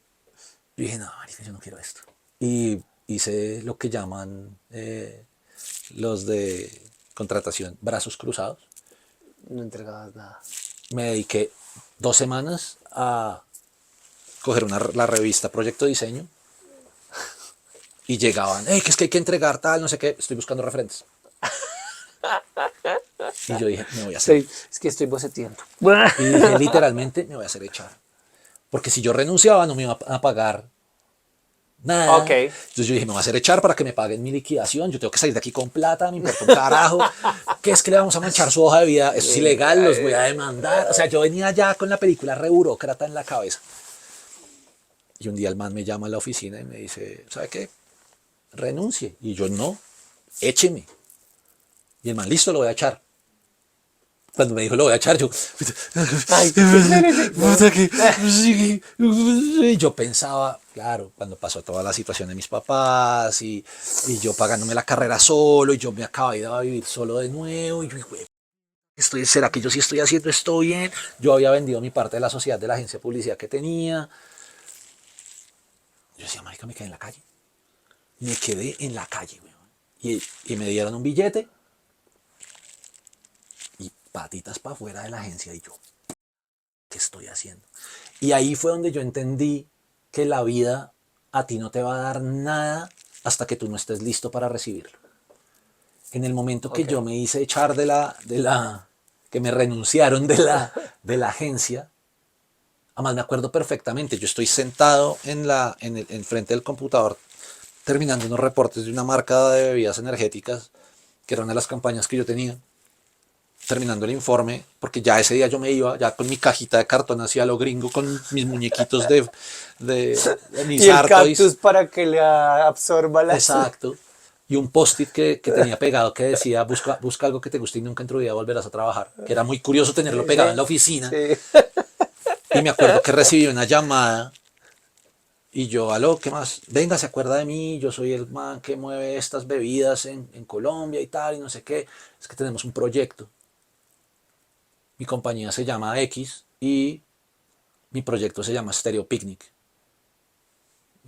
dije, no, marica, yo no quiero esto. Y hice lo que llaman los de contratación brazos cruzados. No entregabas nada. Me dediqué 2 semanas a coger la revista Proyecto Diseño y llegaban, hey, que es que hay que entregar tal, no sé qué, estoy buscando referentes. Y yo dije, me voy a hacer. Es que estoy boceteando. Y dije, literalmente, me voy a hacer echar. Porque si yo renunciaba, no me iba a pagar nada. Ok. Entonces yo dije, me voy a hacer echar para que me paguen mi liquidación. Yo tengo que salir de aquí con plata, me importa un carajo. ¿Qué es que le vamos a manchar su hoja de vida? Eso es ilegal, los voy a demandar. O sea, yo venía ya con la película re burócrata en la cabeza. Y un día el man me llama a la oficina y me dice, ¿sabe qué? Renuncie. Y yo, no, écheme. Y el man, listo, lo voy a echar. Cuando me dijo, lo voy a echar, yo... Ay, y yo pensaba, claro, cuando pasó toda la situación de mis papás y yo pagándome la carrera solo y yo me acababa de ir a vivir solo de nuevo y yo, ¿será que yo sí estoy haciendo esto bien? Yo había vendido mi parte de la sociedad de la agencia de publicidad que tenía. Yo decía, marica, me quedé en la calle. Me quedé en la calle, weón. Y me dieron un billete y patitas para afuera de la agencia y yo, ¿qué estoy haciendo? Y ahí fue donde yo entendí que la vida a ti no te va a dar nada hasta que tú no estés listo para recibirlo. En el momento que yo me hice echar que me renunciaron de la agencia, además me acuerdo perfectamente, yo estoy sentado en frente del computador terminando unos reportes de una marca de bebidas energéticas, que era una de las campañas que yo tenía, terminando el informe, porque ya ese día yo me iba, ya con mi cajita de cartón hacia lo gringo, con mis muñequitos de mis y el Artois. cactus para que le absorba la... Exacto. Y un post-it que tenía pegado que decía, busca algo que te guste y nunca en tu vida volverás a trabajar. Que era muy curioso tenerlo pegado en la oficina. Sí. Y me acuerdo que recibí una llamada y yo, aló, ¿qué más? Venga, se acuerda de mí, yo soy el man que mueve estas bebidas en Colombia y tal, y no sé qué. Es que tenemos un proyecto. Mi compañía se llama X y mi proyecto se llama Stereo Picnic.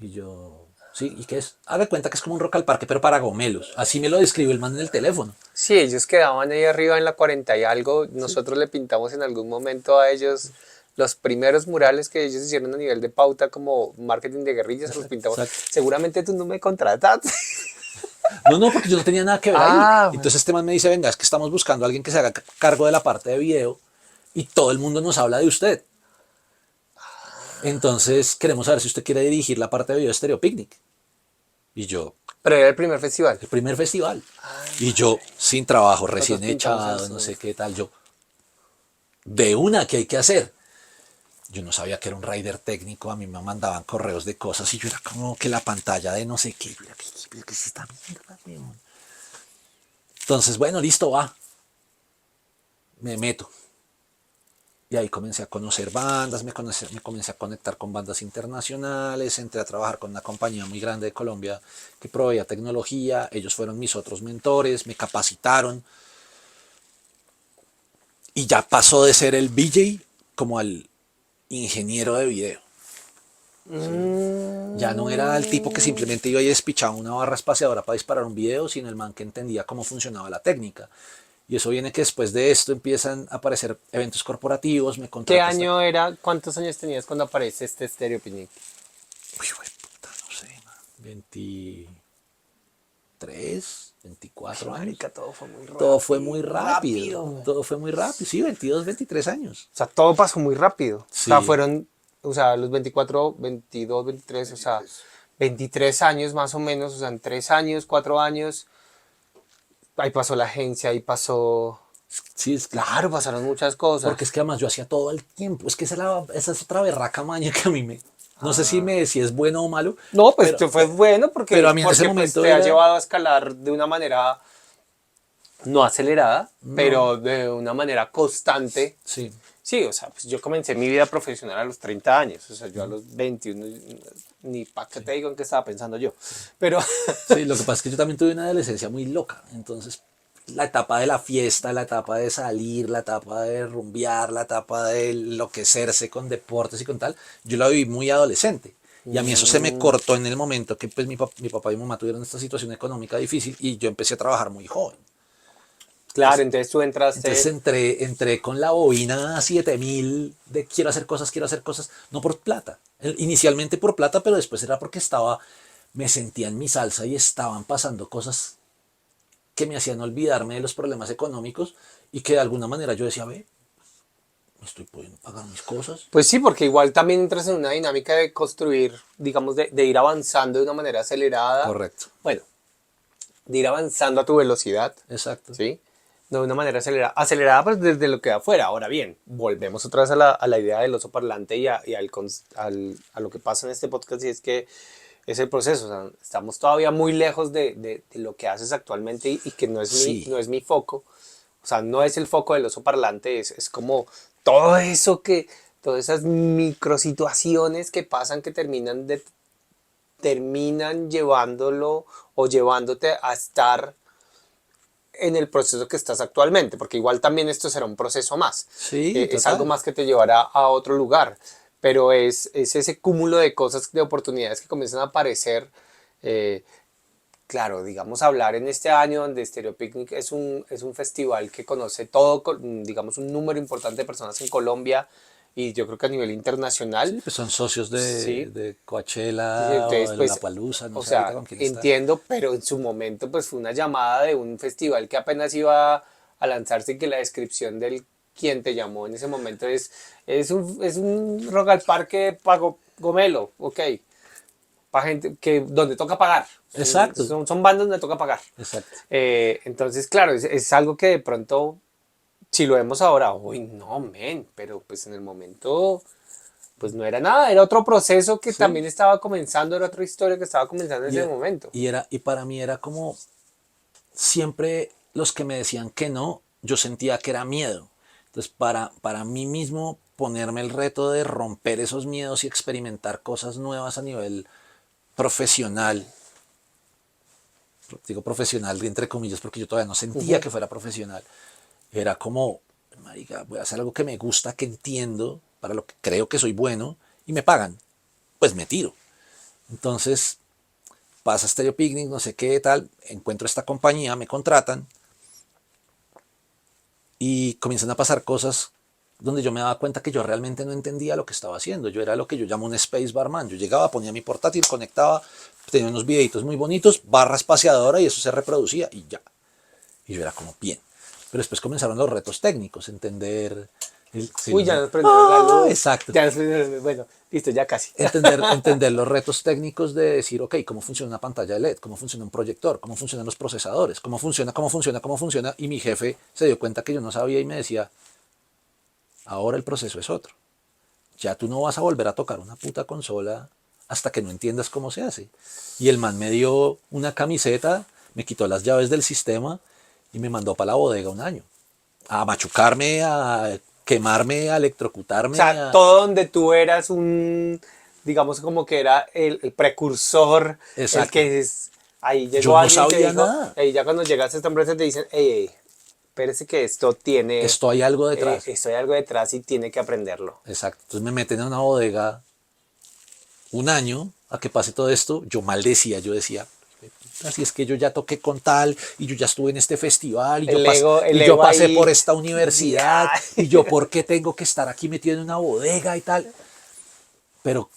Y yo, sí, ¿y qué es? Haga cuenta que es como un rock al parque, pero para gomelos. Así me lo describe el man en el teléfono. Sí, ellos quedaban ahí arriba en la 40 y algo. Nosotros le pintamos en algún momento a ellos los primeros murales que ellos hicieron a nivel de pauta como marketing de guerrillas, los pintamos. Exacto. Seguramente tú no me contrataste. No, porque yo no tenía nada que ver ahí. Entonces este man me dice, venga, es que estamos buscando a alguien que se haga cargo de la parte de video y todo el mundo nos habla de usted. Entonces queremos saber si usted quiere dirigir la parte de video de Stereo Picnic. Y yo, Pero era el primer festival. el primer festival. Y yo, sin trabajo, recién echado, no sé qué tal, yo, de una que hay que hacer. Yo no sabía que era un rider técnico, a mí me mandaban correos de cosas y yo era como que la pantalla de no sé qué, yo era, ¿qué es esta mierda, weón? Entonces, bueno, listo, va. Me meto. Y ahí comencé a conocer bandas, me comencé a conectar con bandas internacionales, entré a trabajar con una compañía muy grande de Colombia que proveía tecnología, ellos fueron mis otros mentores, me capacitaron. Y ya pasó de ser el VJ como al ingeniero de video. ¿Sí? Ya no era el tipo que simplemente iba y despichaba una barra espaciadora para disparar un video, sino el man que entendía cómo funcionaba la técnica. Y eso viene que después de esto empiezan a aparecer eventos corporativos. ¿Qué año era? ¿Cuántos años tenías cuando aparece este Stereo Picnic? Uy, puta, no sé, 23, 24 años. Marica, todo fue muy rápido. Todo fue muy rápido. Todo fue muy rápido. Sí, 22, 23 años. O sea, todo pasó muy rápido. Sí. O sea, fueron, los 24, 22, 23, o sea, 23 años más o menos, o sea, en 3 años, 4 años. Ahí pasó la agencia, ahí pasó... Sí, es Claro, pasaron muchas cosas. Porque es que además yo hacía todo el tiempo. Es que esa es otra berraca maña que a mí me... No sé si es bueno o malo. No, pues esto fue bueno porque, pero a mí en ese momento te ha llevado a escalar de una manera no acelerada, pero de una manera constante. Sí. Sí, o sea, pues yo comencé mi vida profesional a los 30 años, o sea, yo a los 21, ni para qué te digo en qué estaba pensando yo, pero... Sí, lo que pasa es que yo también tuve una adolescencia muy loca, entonces la etapa de la fiesta, la etapa de salir, la etapa de rumbear, la etapa de enloquecerse con deportes y con tal, yo la viví muy adolescente. Y a mí eso se me cortó en el momento que pues mi papá y mi mamá tuvieron esta situación económica difícil y yo empecé a trabajar muy joven. Claro, entonces tú entraste... Entonces entré con la bobina 7000 de quiero hacer cosas, no por plata. Inicialmente por plata, pero después era porque me sentía en mi salsa y estaban pasando cosas que me hacían olvidarme de los problemas económicos y que de alguna manera yo decía, ve, me estoy pudiendo pagar mis cosas. Pues sí, porque igual también entras en una dinámica de construir, digamos, de ir avanzando de una manera acelerada. Correcto. Bueno, de ir avanzando a tu velocidad, Exacto. ¿sí? De una manera acelerada pues desde lo que da afuera. Ahora bien, volvemos otra vez a la idea del oso parlante y a lo que pasa en este podcast, y es que es el proceso. O sea, estamos todavía muy lejos de lo que haces actualmente y que no es Sí. no es mi foco. O sea, no es el foco del oso parlante, es como todo eso todas esas microsituaciones que pasan que terminan llevándolo o llevándote a estar en el proceso que estás actualmente, porque igual también esto será un proceso más. Sí, Es algo total. más que te llevará a otro lugar, pero es ese cúmulo de cosas, de oportunidades que comienzan a aparecer. eh, Claro, digamos, hablar en este año donde Stereo Picnic es un festival que conoce todo, digamos, un número importante de personas en Colombia y yo creo que a nivel internacional, Sí, pues son socios sí. de Coachella o Entonces, de pues, Lollapalooza, no o sé ahorita sea, con quién está. entiendo, pero en su momento, pues fue una llamada de un festival que apenas iba a lanzarse y que la descripción del quien te llamó en ese momento es un Rock al Parque Pago Gomelo, ok, para gente donde toca pagar, Exacto, son bandas donde toca pagar. exacto. Entonces, claro, es algo que de pronto, si lo vemos ahora, uy, no, men, pero pues en el momento, pues no era nada, era otro proceso que Sí. también estaba comenzando, era otra historia que estaba comenzando en Y, ese momento. y para mí era como siempre los que me decían que no, yo sentía que era miedo. Entonces, para mí mismo, ponerme el reto de romper esos miedos y experimentar cosas nuevas a nivel profesional, digo profesional entre comillas porque yo todavía no sentía Ujú. que fuera profesional, era como, marica, voy a hacer algo que me gusta, que entiendo, para lo que creo que soy bueno y me pagan, pues me tiro. Entonces pasa Stereo Picnic, no sé qué tal, encuentro esta compañía, me contratan y comienzan a pasar cosas donde yo me daba cuenta que yo realmente no entendía lo que estaba haciendo. Yo era lo que yo llamo un space barman. Yo llegaba, ponía mi portátil, conectaba, tenía unos videitos muy bonitos, barra espaciadora y eso se reproducía y ya. Y yo era como bien. Pero después comenzaron los retos técnicos, entender Uy, ya nos prendieron la luz, exacto. ya nos prendieron la luz. Bueno, listo, ya casi. Entender los retos técnicos de decir, ok, cómo funciona una pantalla de LED, cómo funciona un proyector, cómo funcionan los procesadores, cómo funciona. Y mi jefe se dio cuenta que yo no sabía y me decía, ahora el proceso es otro. Ya tú no vas a volver a tocar una puta consola hasta que no entiendas cómo se hace. Y el man me dio una camiseta, me quitó las llaves del sistema y me mandó para la bodega un año. A machucarme, a quemarme, a O electrocutarme. sea, todo donde tú eras digamos como que era el precursor, el Exacto. que es, ahí Yo llegó no alguien y te sabía dijo, nada. y ya cuando llegaste a esta empresa te dicen, hey, espérese que Esto hay algo detrás. esto hay algo detrás y tiene que aprenderlo. Exacto. Entonces me meten en una bodega un año a que pase todo esto. Yo maldecía, yo decía, así es que yo ya toqué con tal y yo ya estuve en este festival El y yo ego pasé por ahí, esta ya. universidad y yo por qué tengo que estar aquí metido en una bodega y tal. Pero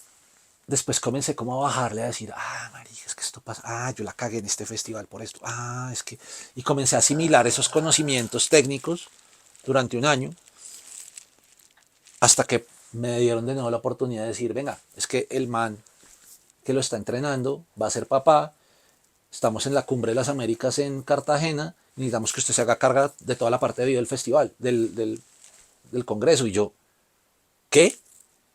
después comencé como a bajarle a decir, marica, es que esto pasa, yo la cagué en este festival por esto, es que... Y comencé a asimilar esos conocimientos técnicos durante un año hasta que me dieron de nuevo la oportunidad de decir, venga, es que el man que lo está entrenando va a ser papá, estamos en la Cumbre de las Américas en Cartagena, necesitamos que usted se haga carga de toda la parte de video del festival, del congreso. Y yo, ¿qué?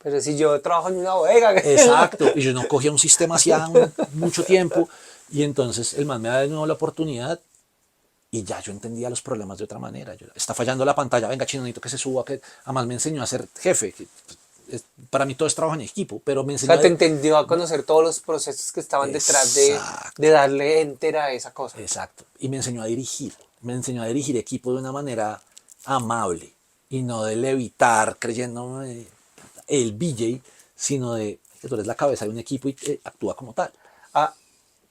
Pero si yo trabajo en una bodega. Exacto. Y yo no cogía un sistema hacía mucho tiempo. Y entonces el man me da de nuevo la oportunidad y ya yo entendía los problemas de otra manera. Está fallando la pantalla, venga, chino, necesito que se suba. Que además me enseñó a ser jefe. Para mí todo es trabajo en equipo, pero me O enseñó sea, a... te entendió a conocer todos los procesos que estaban detrás de Exacto, darle entera a esa cosa. exacto. Y me enseñó a dirigir. Me enseñó a dirigir equipo de una manera amable y no de levitar creyendo el BJ, sino de que tú eres la cabeza de un equipo y actúa como tal. Ah,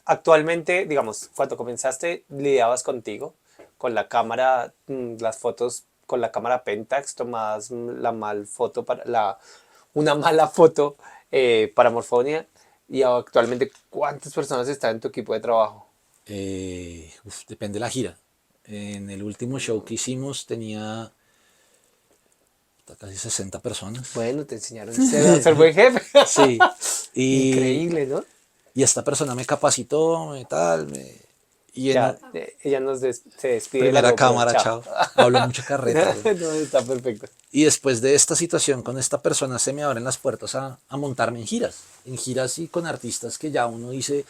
actualmente, digamos, cuando comenzaste, lidiabas contigo, con la cámara, las fotos con la cámara Pentax, tomabas una mala foto para Morfonia. Y actualmente, ¿cuántas personas están en tu equipo de trabajo? Depende de la gira. En el último show que hicimos tenía casi 60 personas. Bueno, te enseñaron a ser buen jefe. Sí. Y, Increíble, ¿no? y esta persona me capacitó, y Ya, ella se despide de la primera GoPro, cámara, chao. chao. Hablo mucha carreta. No, está perfecto. Y después de esta situación con esta persona se me abren las puertas a montarme en giras y con artistas que ya uno dice,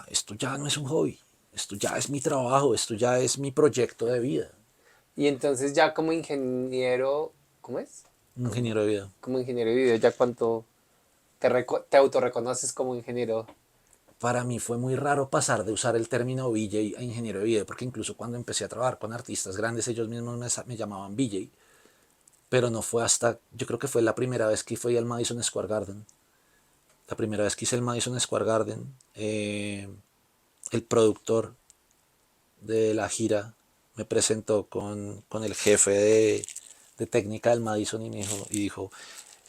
esto ya no es un hobby, esto ya es mi trabajo, esto ya es mi proyecto de vida. Y entonces ya como ingeniero, ¿cómo es? Un ingeniero de vida. Como ingeniero de video, ¿ya cuánto te autorreconoces como ingeniero? Para mí fue muy raro pasar de usar el término VJ a ingeniero de video, porque incluso cuando empecé a trabajar con artistas grandes, ellos mismos me llamaban VJ. Pero no fue hasta, yo creo que fue la primera vez que fui al Madison Square Garden. La primera vez que hice el Madison Square Garden, el productor de la gira me presentó con el jefe de técnica del Madison y dijo,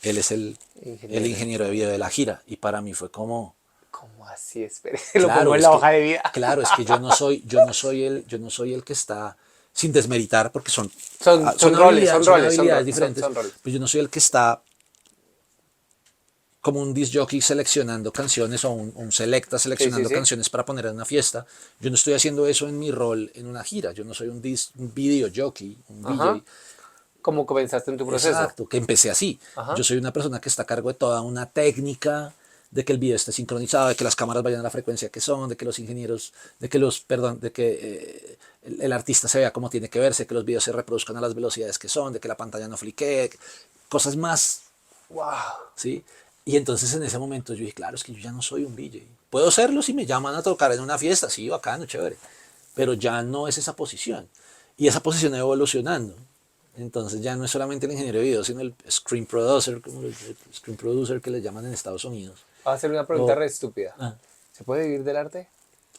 él es el ingeniero de video de la gira. Y para mí fue como, ¿Cómo así? Espere, lo claro, pongo en es la que, hoja de vida. claro, es que yo no soy el que está, sin desmeritar, porque son Son roles, habilidades diferentes, son roles. pero yo no soy el que está como un disc jockey seleccionando canciones o un selecta seleccionando Sí. canciones para poner en una fiesta. Yo no estoy haciendo eso en mi rol en una gira. Yo no soy un video jockey, un Ajá. DJ. ¿Cómo comenzaste en tu proceso? Exacto, que empecé así. Ajá. Yo soy una persona que está a cargo de toda una técnica, de que el video esté sincronizado, de que las cámaras vayan a la frecuencia que son, de que los ingenieros, de que el artista se vea como tiene que verse, que los videos se reproduzcan a las velocidades que son, de que la pantalla no fliquee, cosas más. Wow. ¿Sí? Y entonces en ese momento yo dije, claro, es que yo ya no soy un DJ. Puedo serlo si me llaman a tocar en una fiesta, sí, bacano, chévere. Pero ya no es esa posición. Y esa posición ha evolucionando. Entonces ya no es solamente el ingeniero de video, sino el screen producer, como el screen producer que le llaman en Estados Unidos. Voy a hacer una pregunta O- re estúpida. Ah. ¿Se puede vivir del arte?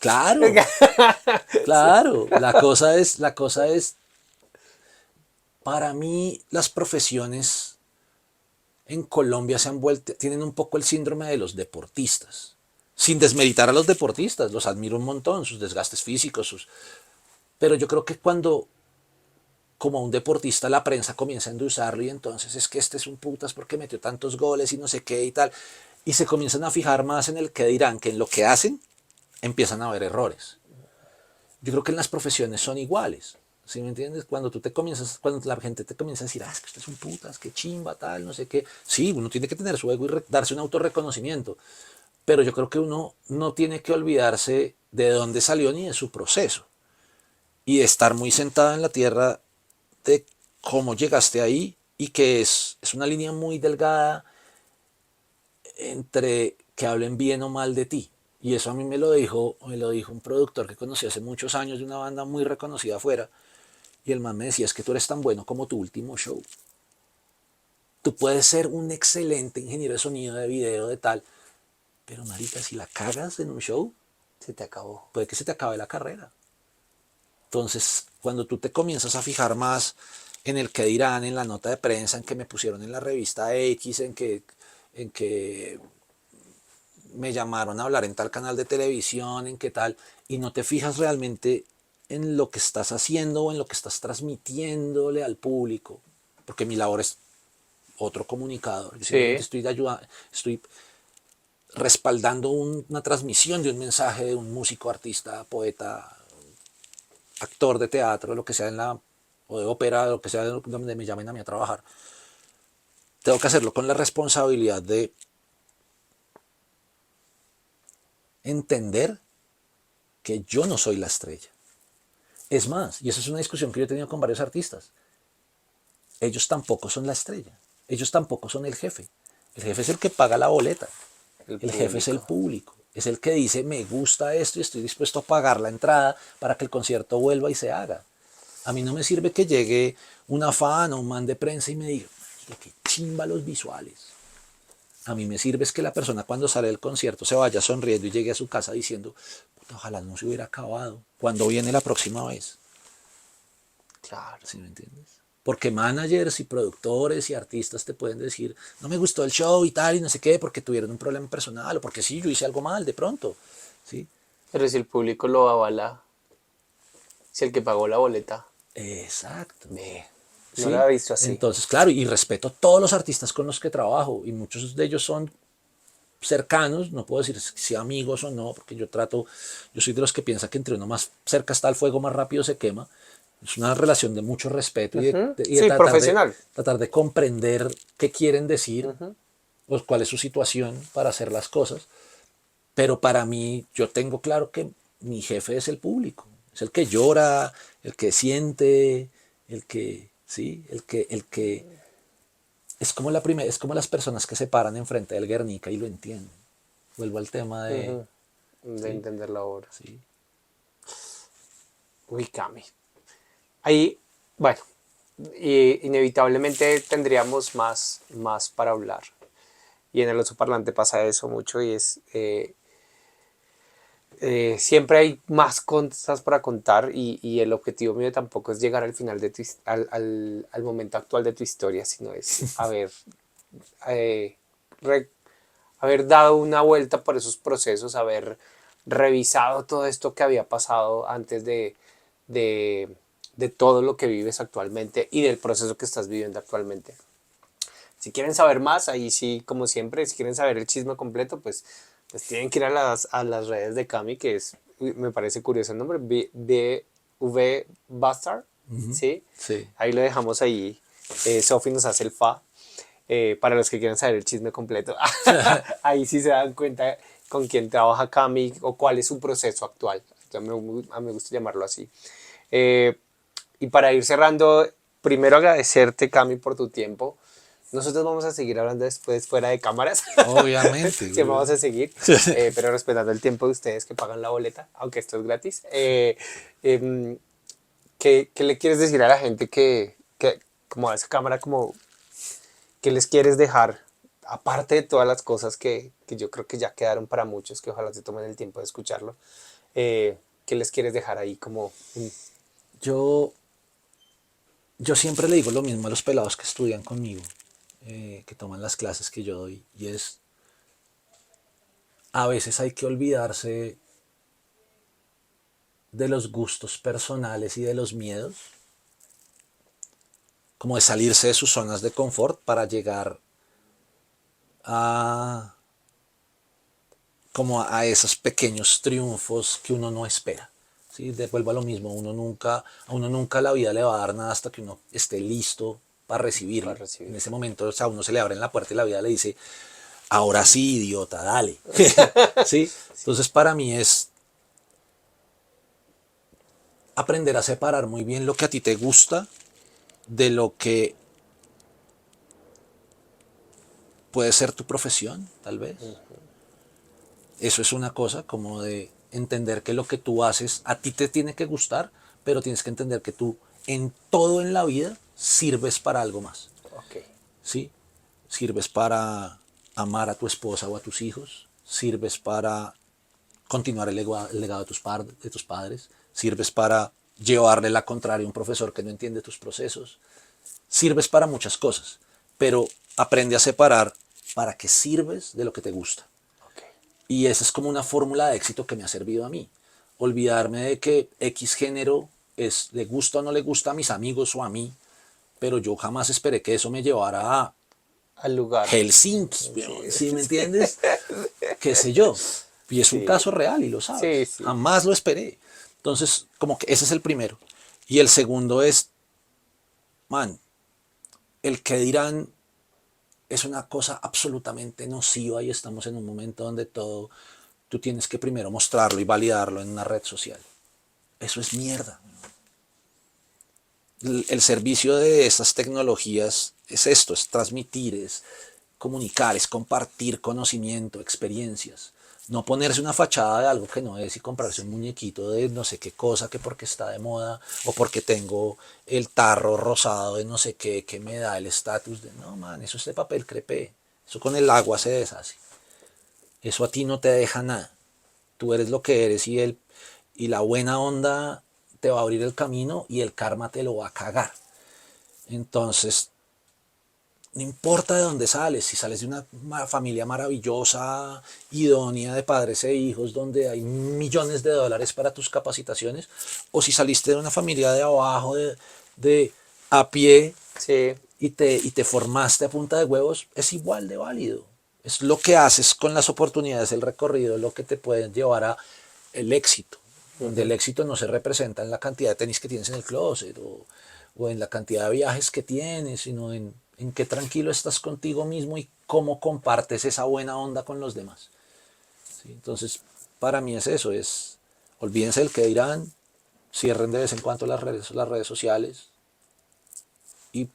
Claro, claro. La cosa es, para mí las profesiones en Colombia tienen un poco el síndrome de los deportistas. Sin desmeritar a los deportistas, los admiro un montón, sus desgastes físicos, pero yo creo que cuando como un deportista la prensa comienza a endulzarlo y entonces es que este es un putas porque metió tantos goles y no sé qué y tal, y se comienzan a fijar más en el que dirán que en lo que hacen, empiezan a haber errores. Yo creo que en las profesiones son iguales. ¿Sí me entiendes? Cuando cuando la gente te comienza a decir, es que usted es un putas, qué chimba, tal, no sé qué. Sí, uno tiene que tener su ego y darse un autorreconocimiento. Pero yo creo que uno no tiene que olvidarse de dónde salió ni de su proceso. Y de estar muy sentado en la tierra de cómo llegaste ahí y que es una línea muy delgada entre que hablen bien o mal de ti. Y eso a mí me lo dijo un productor que conocí hace muchos años de una banda muy reconocida afuera. Y el man me decía, es que tú eres tan bueno como tu último show. Tú puedes ser un excelente ingeniero de sonido, de video, de tal. Pero marica, si la cagas en un show, Se te acabó. puede que se te acabe la carrera. Entonces, cuando tú te comienzas a fijar más en el que dirán, en la nota de prensa, en que me pusieron en la revista X, en que me llamaron a hablar en tal canal de televisión, en qué tal, y no te fijas realmente en lo que estás haciendo o en lo que estás transmitiéndole al público, porque mi labor es otro comunicador. Yo simplemente estoy respaldando una transmisión de un mensaje de un músico, artista, poeta, actor de teatro, lo que sea o de ópera, lo que sea donde me llamen a mí a trabajar. Tengo que hacerlo con la responsabilidad de entender que yo no soy la estrella. Es más, y esa es una discusión que yo he tenido con varios artistas, ellos tampoco son la estrella, ellos tampoco son el jefe. El jefe es el que paga la boleta, el jefe es el público, es el que dice me gusta esto y estoy dispuesto a pagar la entrada para que el concierto vuelva y se haga. A mí no me sirve que llegue una fan o un man de prensa y me diga qué chimba los visuales. A mí me sirve es que la persona cuando sale del concierto se vaya sonriendo y llegue a su casa diciendo, ojalá no se hubiera acabado. ¿Cuándo viene la próxima vez? Claro. ¿Sí me entiendes? Porque managers y productores y artistas te pueden decir, no me gustó el show y tal, y no sé qué, porque tuvieron un problema personal, o porque sí, yo hice algo mal de pronto, ¿sí? Pero si el público lo avala, si el que pagó la boleta, Exacto. ve, no lo ¿Sí? había visto así. Entonces, claro, y respeto a todos los artistas con los que trabajo, y muchos de ellos son cercanos, no puedo decir si amigos o no, porque yo soy de los que piensa que entre uno más cerca está el fuego, más rápido se quema. Es una relación de mucho respeto y de Sí, profesional. tratar de comprender qué quieren decir, pues cuál es su situación para hacer las cosas. Pero para mí, yo tengo claro que mi jefe es el público, es el que llora, el que siente, sí, es como es como las personas que se paran enfrente del Guernica y lo entienden. Vuelvo al tema de, De sí, entender la obra. sí. Uy, Cami. Ahí, bueno, inevitablemente tendríamos más para hablar. Y en el oso parlante pasa eso mucho y es... siempre hay más cosas para contar y el objetivo mío tampoco es llegar al final de al momento actual de tu historia, sino es eh, re- haber dado una vuelta por esos procesos, haber revisado todo esto que había pasado antes de, de todo lo que vives actualmente y del proceso que estás viviendo actualmente. Si quieren saber más, ahí sí, como siempre, si quieren saber el chisme completo, pues tienen que ir a las redes de Cami, que es, me parece curioso el nombre, BV Bastard, ¿sí? Sí. Ahí lo dejamos ahí. Sofi nos hace el fa. Para los que quieran saber el chisme completo, ahí sí se dan cuenta con quién trabaja Cami o cuál es su proceso actual. A mí me gusta llamarlo así. Eh, y para ir cerrando, primero agradecerte, Cami, por tu tiempo. Nosotros vamos a seguir hablando después fuera de cámaras. Obviamente, Sí, güey. vamos a seguir, pero respetando el tiempo de ustedes que pagan la boleta, aunque esto es gratis. ¿Qué le quieres decir a la gente que como a esa cámara, como, qué les quieres dejar? Aparte de todas las cosas que yo creo que ya quedaron para muchos, que ojalá se tomen el tiempo de escucharlo, ¿qué les quieres dejar ahí como... Yo, yo siempre le digo lo mismo a los pelados que estudian conmigo, que toman las clases que yo doy, y es, a veces hay que olvidarse de los gustos personales y de los miedos, como de salirse de sus zonas de confort para llegar a, como a esos pequeños triunfos que uno no espera. ¿Sí? Vuelvo a lo mismo, a uno nunca la vida le va a dar nada hasta que uno esté listo para recibirlo. para recibir? En ese momento, o sea, a uno se le abre en la puerta y la vida le dice, ahora sí, idiota, dale. ¿Sí? Entonces para mí es aprender a separar muy bien lo que a ti te gusta de lo que puede ser tu profesión, tal vez. Eso es una cosa como de entender que lo que tú haces a ti te tiene que gustar, pero tienes que entender que tú en todo en la vida sirves para algo más. Ok. ¿Sí? Sirves para amar a tu esposa o a tus hijos, sirves para continuar el legado de tus padres, sirves para llevarle la contraria a un profesor que no entiende tus procesos, sirves para muchas cosas, pero aprende a separar para qué sirves de lo que te gusta. Ok. Y esa es como una fórmula de éxito que me ha servido a mí. Olvidarme de que X género le gusta o no le gusta a mis amigos o a mí, pero yo jamás esperé que eso me llevara a Al lugar. Helsinki, Sí, ¿sí me entiendes? ¿Qué sé yo? Y es un sí, caso real y lo sí, sabes. sí. Jamás lo esperé. Entonces, como que ese es el primero. Y el segundo es, man, el que dirán es una cosa absolutamente nociva y estamos en un momento donde todo, tú tienes que primero mostrarlo y validarlo en una red social. Eso es mierda. El servicio de estas tecnologías es esto, es transmitir, es comunicar, es compartir conocimiento, experiencias. No ponerse una fachada de algo que no es y comprarse un muñequito de no sé qué cosa que porque está de moda o porque tengo el tarro rosado de no sé qué que me da el estatus de no, man, eso es de papel crepé. Eso con el agua se deshace. Eso a ti no te deja nada. Tú eres lo que eres y la buena onda te va a abrir el camino y el karma te lo va a cagar. Entonces, no importa de dónde sales, si sales de una familia maravillosa, idónea de padres e hijos, donde hay millones de dólares para tus capacitaciones, o si saliste de una familia de abajo, de a pie, Sí, y te formaste a punta de huevos, es igual de válido. Es lo que haces con las oportunidades, el recorrido, lo que te pueden llevar a el éxito. Donde el éxito no se representa en la cantidad de tenis que tienes en el closet o en la cantidad de viajes que tienes, sino en qué tranquilo estás contigo mismo y cómo compartes esa buena onda con los demás. ¿Sí? Entonces, para mí es eso, olvídense del que dirán, cierren de vez en cuando las redes sociales y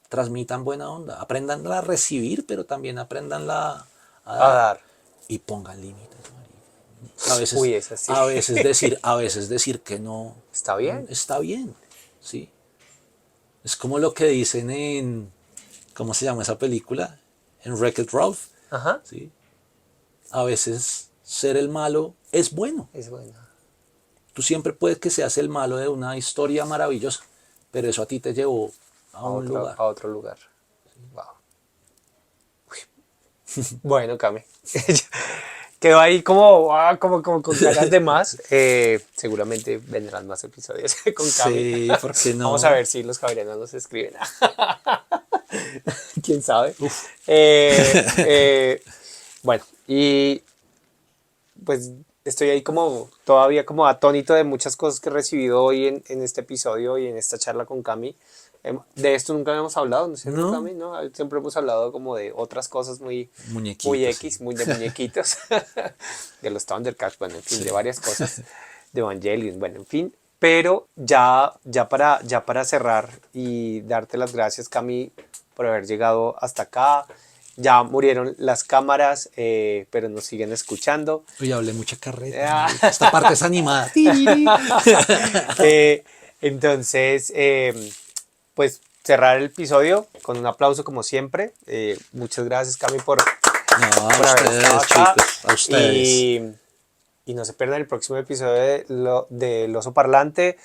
transmitan buena onda. Aprendan a recibir, pero también aprendan a a dar. dar. Y pongan límites, marica. Uy, es así. A veces decir que no Está bien. está bien, ¿sí? Es como lo que dicen ¿cómo se llama esa película? En Wreck-It Ralph, Ajá. ¿sí? A veces ser el malo es bueno. Es bueno. Tú siempre puedes que seas el malo de una historia maravillosa, pero eso a ti te llevó a un lugar. A otro lugar. Wow. Bueno, Cami. Quedó ahí como con ganas de más. Seguramente vendrán más episodios con Cami. Sí, ¿por qué no? Vamos a ver si los caballeros nos escriben. ¿Quién sabe? Bueno, y pues estoy ahí todavía como atónito de muchas cosas que he recibido hoy en este episodio y en esta charla con Cami. De esto nunca habíamos hablado, ¿no es cierto, No. Cami? ¿No? Siempre hemos hablado como de otras cosas muy Muñequitos, X, sí. muy de muñequitos, de los Thundercats, bueno, en fin, Sí. de varias cosas, de Evangelion, bueno, en fin. Pero ya para cerrar y darte las gracias, Cami, por haber llegado hasta acá. Ya murieron las cámaras, pero nos siguen escuchando. Uy, hablé mucha carreta. Esta parte es animada. Entonces, pues cerrar el episodio con un aplauso como siempre. Muchas gracias, Cami, por No, a haber ustedes, estado acá. chicos, a ustedes. Y no se pierdan el próximo episodio del Oso Parlante.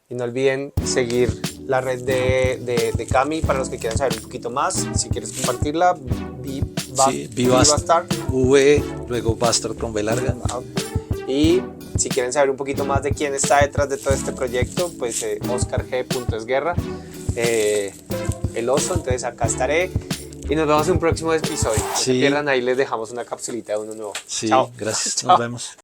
Y no olviden seguir la red de Cami para los que quieran saber un poquito más. Si quieres compartirla, Sí, Vivastar. V, luego Bastard con B larga. Y si quieren saber un poquito más de quién está detrás de todo este proyecto, pues oscarg.esguerra, el oso. Entonces acá estaré. Y nos vemos en un próximo episodio. No se Sí. pierdan, ahí les dejamos una capsulita de uno nuevo. Sí, Chao. gracias. Chao. Nos vemos.